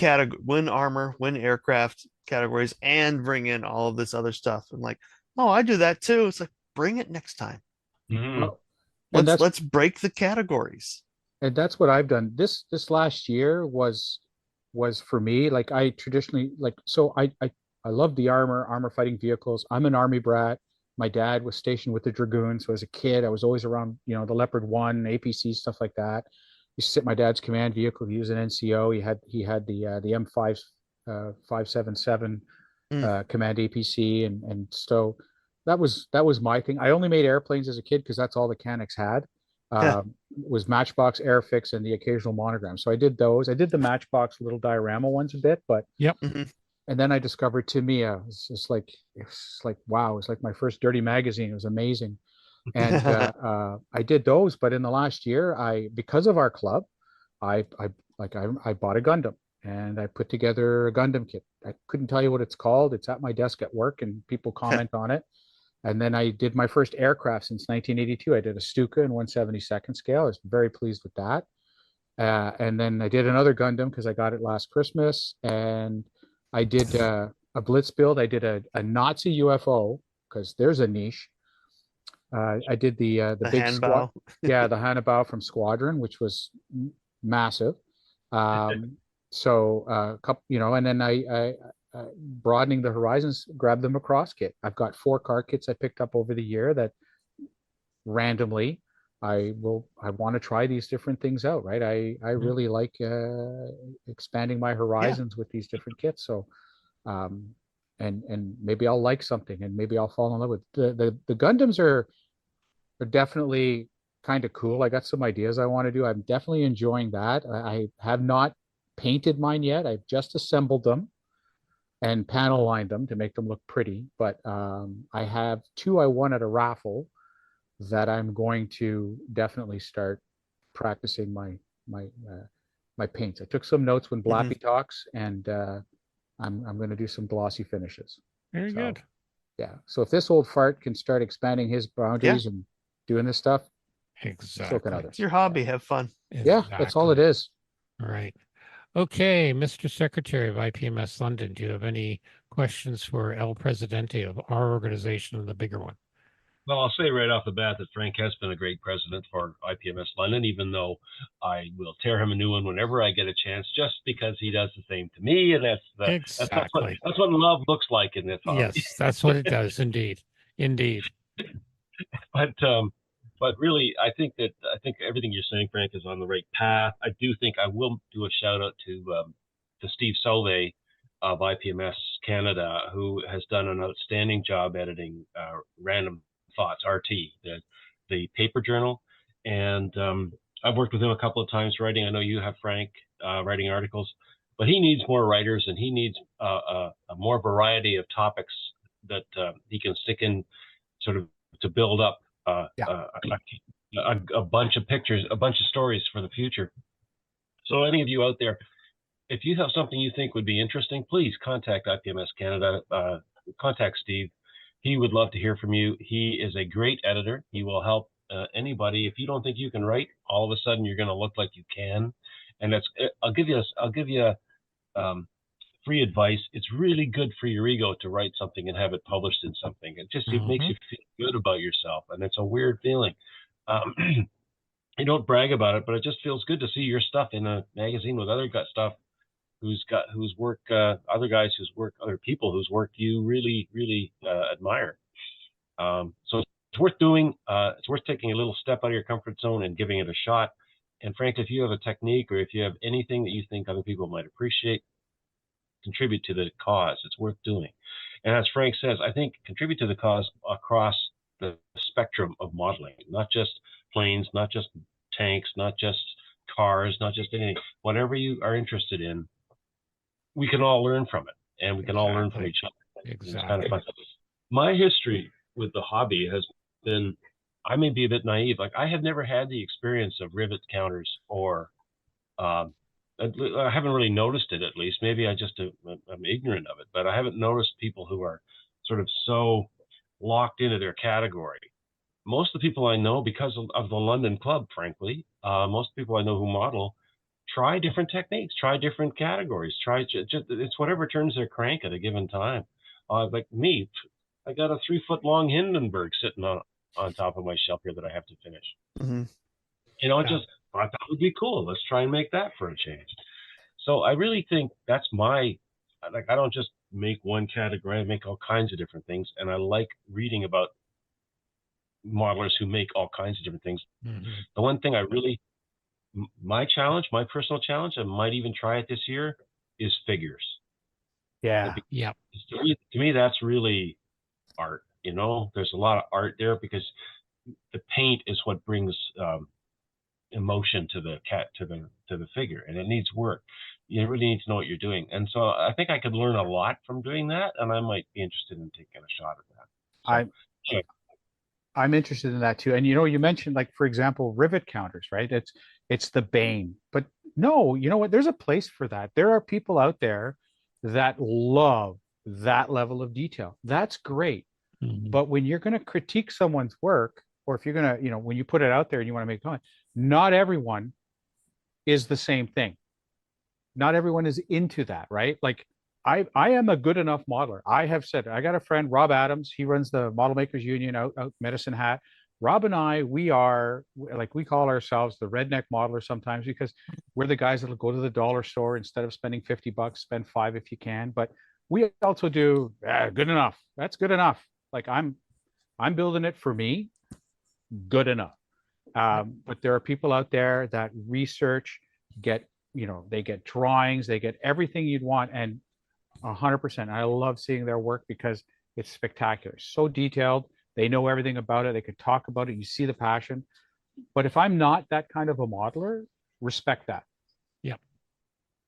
armor, win aircraft categories, and bring in all of this other stuff. And like, oh, I do that too. It's like, bring it next time. Mm-hmm. Well, and let's break the categories. And that's what I've done. This last year was for me, like I traditionally like, so I love the armor fighting vehicles. I'm an Army brat. My dad was stationed with the Dragoons, so as a kid I was always around, the Leopard 1, APC, stuff like that. Used to sit in my dad's command vehicle. He was an NCO. He had the M5 577 command APC, and so that was my thing. I only made airplanes as a kid because that's all the Canucks had. Yeah. Was Matchbox, Airfix, and the occasional monogram. So I did those. I did the Matchbox little diorama ones a bit, but Yep. And then I discovered Tamiya. It's like wow, it's like my first dirty magazine. It was amazing. And I did those, but in the last year, because of our club, I bought a Gundam and I put together a Gundam kit. I couldn't tell you what it's called. It's at my desk at work and people comment on it. And then I did my first aircraft since 1982. I did a Stuka in 1/72nd scale. I was very pleased with that. And then I did another Gundam because I got it last Christmas. And I did a Blitz build. I did a Nazi UFO because there's a niche. I did the big Hanbao. the Hanabao from Squadron, which was massive. So and then I broadening the horizons, grab the Macross kit. I've got 4 car kits I picked up over the year that randomly I want to try these different things out, right? I really like expanding my horizons with these different kits. So and maybe I'll like something and maybe I'll fall in love with the Gundams are definitely kind of cool. I got some ideas I want to do. I'm definitely enjoying that. I have not painted mine yet. I've just assembled them and panel lined them to make them look pretty. But I have 2 I won at a raffle that I'm going to definitely start practicing my paints. I took some notes when Blappy talks, and I'm going to do some glossy finishes. Very good. Yeah. So if this old fart can start expanding his boundaries and doing this stuff, exactly, so can others. It's your hobby. Have fun. Exactly. Yeah, that's all it is. All right. Okay, Mr. Secretary of IPMS London, do you have any questions for El Presidente of our organization and the bigger one? Well, I'll say right off the bat that Frank has been a great president for IPMS London, even though I will tear him a new one whenever I get a chance, just because he does the same to me, and that's what love looks like in this hobby. Yes, that's what it does, indeed. But really, I think everything you're saying, Frank, is on the right path. I do think I will do a shout out to Steve Solvay of IPMS Canada, who has done an outstanding job editing Random Thoughts RT, the paper journal, and I've worked with him a couple of times writing. I know you have, Frank, writing articles, but he needs more writers, and he needs a more variety of topics that he can stick in, sort of to build up a bunch of pictures, a bunch of stories for the future. So any of you out there, if you have something you think would be interesting, please contact IPMS Canada. Contact Steve. He would love to hear from you. He is a great editor. He will help anybody. If you don't think you can write, all of a sudden you're going to look like you can. And I'll give you free advice. It's really good for your ego to write something and have it published in something. It makes you feel good about yourself, and it's a weird feeling. You don't brag about it, but it just feels good to see your stuff in a magazine with other stuff other people whose work you really, really admire. So it's worth doing. It's worth taking a little step out of your comfort zone and giving it a shot. And Frank, if you have a technique or if you have anything that you think other people might appreciate, contribute to the cause. It's worth doing. And as Frank says, I think contribute to the cause across the spectrum of modeling, not just planes, not just tanks, not just cars, not just anything, whatever you are interested in, we can all learn from it, and we can all learn from each other. Exactly. It's kind of fun. My history with the hobby has been, I may be a bit naive, like I have never had the experience of rivet counters, or I haven't really noticed it, at least. Maybe I'm ignorant of it, but I haven't noticed people who are sort of so locked into their category. Most of the people I know, because of the London Club, frankly, most people I know who model try different techniques, try different categories, it's whatever turns their crank at a given time. Like me, I got a 3-foot long Hindenburg sitting on top of my shelf here that I have to finish. Mm-hmm. You know, just thought that would be cool. Let's try and make that for a change. So I really think that's I don't just make one category, I make all kinds of different things. And I like reading about modelers who make all kinds of different things. Mm-hmm. The one thing my personal challenge, I might even try it this year, is figures. Yeah. Yeah. To me, that's really art. You know, there's a lot of art there because the paint is what brings emotion to the figure, and it needs work. You really need to know what you're doing, and so I think I could learn a lot from doing that, and I might be interested in taking a shot at that. So, I'm interested in that too. And you mentioned, like, for example, rivet counters, right? It's the bane. But no, you know what? There's a place for that. There are people out there that love that level of detail. That's great. Mm-hmm. But when you're going to critique someone's work, or if you're going to, when you put it out there and you want to make comment, not everyone is the same thing. Not everyone is into that, right? Like, I am a good enough modeler. I have said, I got a friend, Rob Adams. He runs the Model Makers Union out Medicine Hat. Rob and I, we call ourselves the redneck modeler sometimes, because we're the guys that'll go to the dollar store, instead of spending $50, spend $5 if you can. But we also do good enough. That's good enough. Like, I'm building it for me, good enough. But there are people out there that research, they get drawings, they get everything you'd want, and 100%. I love seeing their work because it's spectacular, so detailed. They know everything about it. They could talk about it. You see the passion. But if I'm not that kind of a modeler, respect that. Yeah.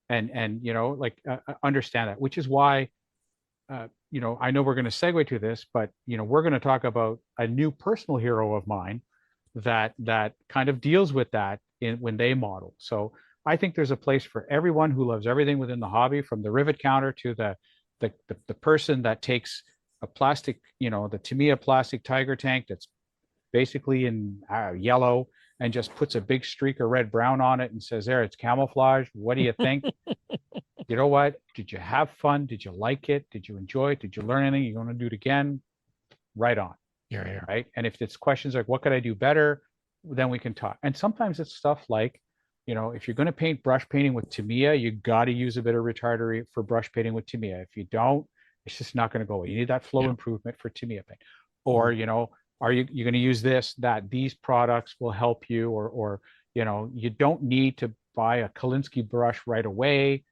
And understand that, which is why, I know we're going to segue to this, but, we're going to talk about a new personal hero of mine that kind of deals with that when they model. So I think there's a place for everyone who loves everything within the hobby, from the rivet counter to the person that takes a plastic, the Tamiya plastic Tiger tank that's basically in yellow, and just puts a big streak of red brown on it and says, there, it's camouflage. What do you think? You know what? Did you have fun? Did you like it? Did you enjoy it? Did you learn anything? You want to do it again? Right on. Yeah. Right. And if it's questions like, what could I do better? Then we can talk. And sometimes it's stuff like, if you're going to paint brush painting with Tamiya, you got to use a bit of retardary for brush painting with Tamiya. If you don't, it's just not going to go away. You need that flow improvement for Tamiya paint. Or, are you going to use these products will help you, or you don't need to buy a Kolinsky brush right away.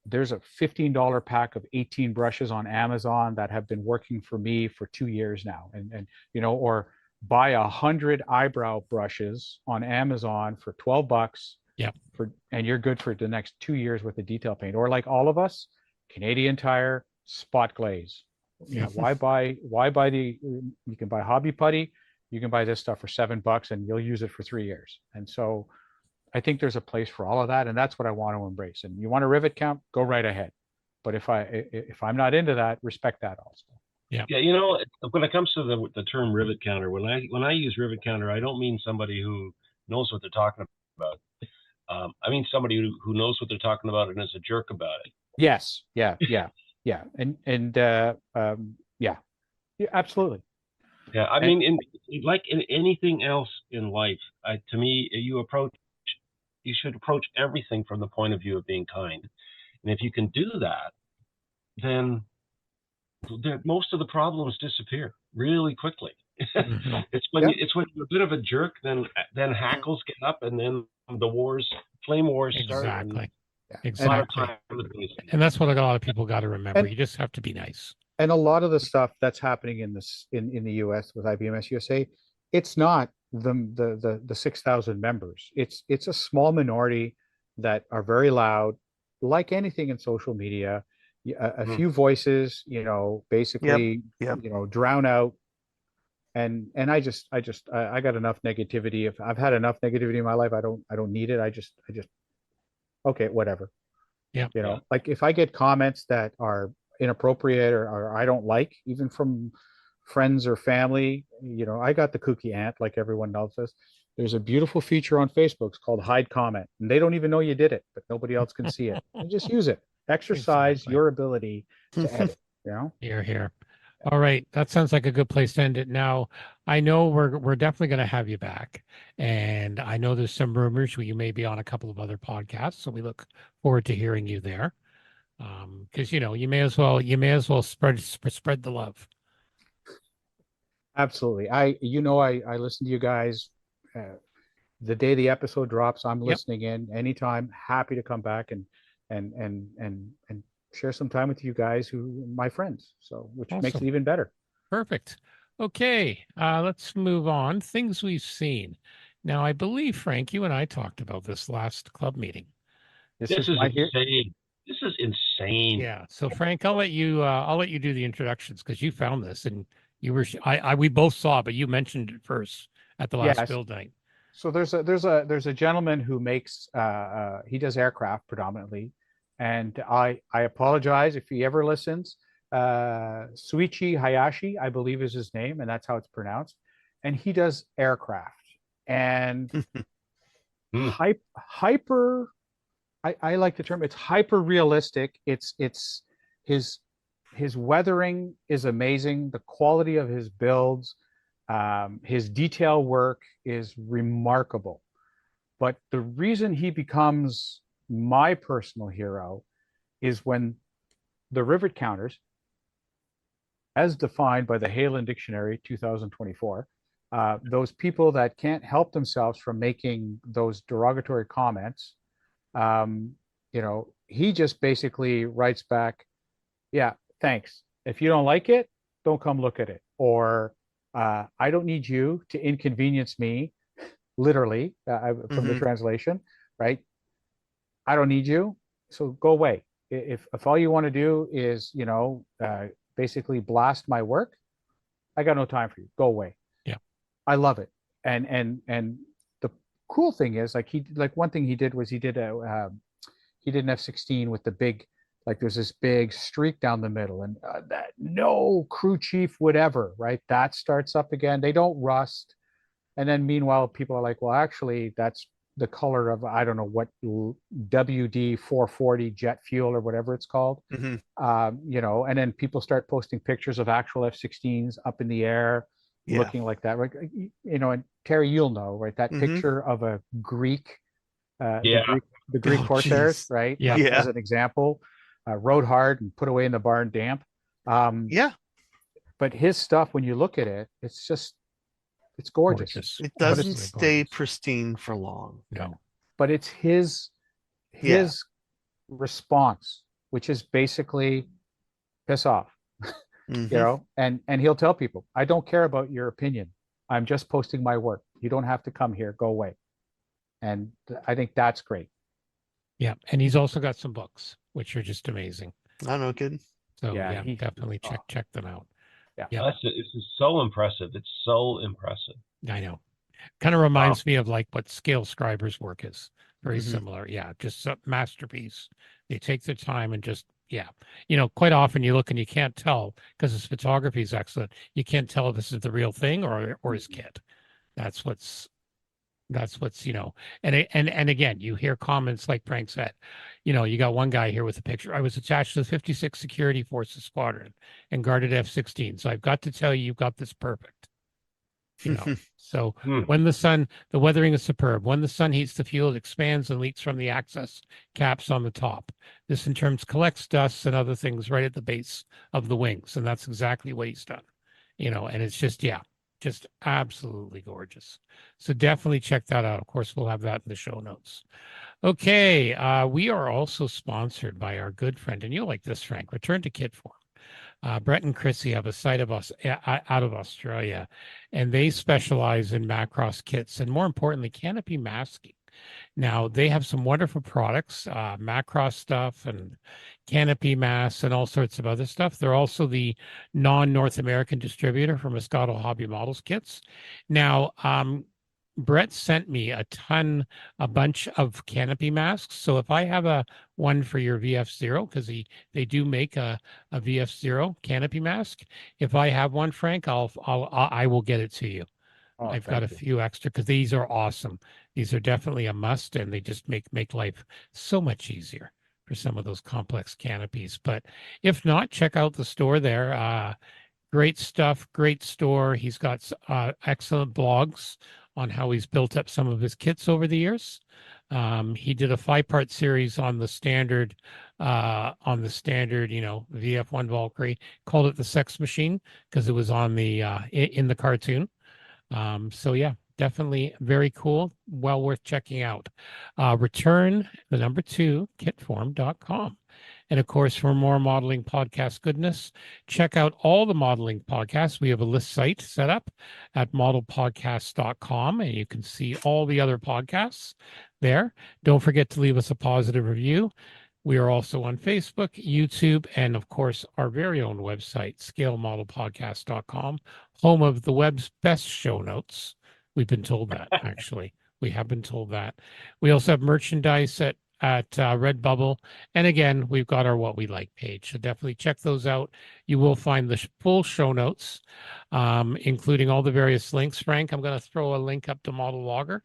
There's a $15 pack of 18 brushes on Amazon that have been working for me for 2 years now. And or buy 100 eyebrow brushes on Amazon for $12. Yeah. And you're good for the next 2 years with the detail paint. Or, like all of us, Canadian Tire spot glaze. Why buy you can buy hobby putty, you can buy this stuff for $7 and you'll use it for 3 years. And so I think there's a place for all of that, and that's what I want to embrace. And you want a rivet count, go right ahead. But if I'm not into that, respect that also. Yeah. When it comes to the term rivet counter, when I use rivet counter, I don't mean somebody who knows what they're talking about. I mean somebody who knows what they're talking about and is a jerk about it. Yes. Yeah. And yeah, absolutely. Yeah. I mean, like in anything else in life, to me, you should approach everything from the point of view of being kind. And if you can do that, then most of the problems disappear really quickly. Mm-hmm. It's when you're a bit of a jerk, then hackles get up, and then the flame wars start. Exactly. And that's what a lot of people got to remember. You just have to be nice. And a lot of the stuff that's happening in the US with IPMS USA, it's not the 6,000 members. It's a small minority that are very loud, like anything in social media. A few voices, basically, Yep. drown out. And I got enough negativity. If I've had enough negativity in my life, I don't need it. I just okay, whatever. Yeah. Like if I get comments that are inappropriate or I don't like, even from friends or family, I got the kooky aunt like everyone else does. There's a beautiful feature on Facebook. It's called hide comment, and they don't even know you did it, but nobody else can see it. And just use it. Exercise Exactly. your ability to edit. Here. All right, that sounds like a good place to end it. Now, I know we're definitely going to have you back, and I know there's some rumors you may be on a couple of other podcasts, so we look forward to hearing you there. Because you may as well spread the love. Absolutely. I listen to you guys. The day the episode drops, I'm Yep. listening in anytime. Happy to come back and share some time with you guys who my friends. So which makes it Awesome. even better. Perfect. Okay, let's move on. Things we've seen. Now, I believe, Frank, you and I talked about this last club meeting. This is insane. This is insane. Yeah. So, Frank, I'll let you do the introductions because you found this and we both saw it, but you mentioned it first at the last build night. So there's a gentleman who makes he does aircraft predominantly, and I apologize if he ever listens. Suichi Hayashi, I believe is his name, and that's how it's pronounced. And he does aircraft and hyper. I like the term. It's hyper realistic. It's his weathering is amazing. The quality of his builds, his detail work is remarkable. But the reason he becomes my personal hero is when the rivet counters, as defined by the Halen Dictionary 2024, those people that can't help themselves from making those derogatory comments, he just basically writes back, yeah, thanks. If you don't like it, don't come look at it. Or I don't need you to inconvenience me, literally, from the translation, right? I don't need you, so go away. If all you want to do is, basically blast my work, I got no time for you. Go away. Yeah, I love it. And the cool thing is, one thing he did was he did an F-16 with the big, like there's this big streak down the middle, and that no crew chief would ever, right? That starts up again. They don't rust. And then meanwhile, people are like, well, actually, that's the color of, I don't know what, WD 440 jet fuel or whatever it's called. And then people start posting pictures of actual F-16s up in the air, looking like that, right? And Terry, you'll know, right? That picture of a Greek, the Greek Corsairs, right? Yeah. As an example, rode hard and put away in the barn damp. But his stuff, when you look at it, it's gorgeous. It doesn't stay pristine for long. No. But it's his response, which is basically piss off. And he'll tell people, I don't care about your opinion. I'm just posting my work. You don't have to come here. Go away. And I think that's great. Yeah. And he's also got some books, which are just amazing. I know, kid. So yeah, definitely check them out. Yeah. This is so impressive. It's so impressive. I know. Kind of reminds me of like what Scale Scriber's work is. Very similar. Yeah. Just a masterpiece. They take their time and just, quite often you look and you can't tell because his photography is excellent. You can't tell if this is the real thing or his kit. That's what's and again, you hear comments like Frank said, you got one guy here with a picture. I was attached to the 56 Security Forces Squadron and guarded F-16. So I've got to tell you, you've got this perfect. So when the weathering is superb. When the sun heats the fuel, it expands and leaks from the access caps on the top. This in turn collects dust and other things right at the base of the wings. And that's exactly what he's done. And it's just absolutely gorgeous. So definitely check that out. Of course, we'll have that in the show notes. Okay. We are also sponsored by our good friend, and you'll like this, Frank, Return to Kit Form. Brett and Chrissy have a site of us out of Australia, and they specialize in Macross kits and, more importantly, canopy masking. Now they have some wonderful products, Macross stuff and canopy masks and all sorts of other stuff. They're also the non-North American distributor for Moscato Hobby Models kits. Now, Brett sent me a bunch of canopy masks. So if I have a one for your VF0, because they do make a VF0 canopy mask. If I have one, Frank, I will get it to you. Oh, I've got a thank you. few extra because these are awesome. These are definitely a must, and they just make life so much easier for some of those complex canopies. But if not, check out the store there. Great stuff, great store. He's got excellent blogs on how he's built up some of his kits over the years. He did a 5-part series on the standard, VF1 Valkyrie. Called it the Sex Machine because it was on the in the cartoon. So yeah, definitely very cool. Well worth checking out. Return the number 2 kitform.com. And of course, for more modeling podcast goodness, check out all the modeling podcasts. We have a list site set up at modelpodcast.com, and you can see all the other podcasts there. Don't forget to leave us a positive review. We are also on Facebook, YouTube, and of course, our very own website, scalemodelpodcast.com, home of the web's best show notes. We've been told that, actually. We have been told that. We also have merchandise at Redbubble. And again, we've got our What We Like page. So definitely check those out. You will find the full show notes, including all the various links. Frank, I'm going to throw a link up to Model Logger,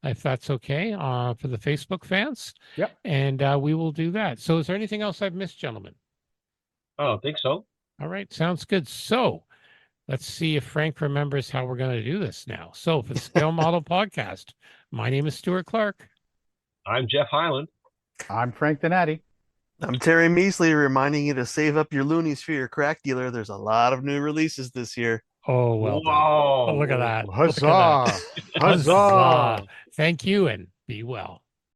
if that's okay, for the Facebook fans. Yep. And we will do that. So is there anything else I've missed, gentlemen? I don't think so. All right. Sounds good. So let's see if Frank remembers how we're going to do this now. So for the Scale Model Podcast, my name is Stuart Clark. I'm Jeff Highland. I'm Frank Donati. I'm Terry Measley, reminding you to save up your loonies for your crack dealer. There's a lot of new releases this year. Oh, well done. Whoa. Oh, look at that. Huzzah! Look at that. Huzzah! Thank you, and be well.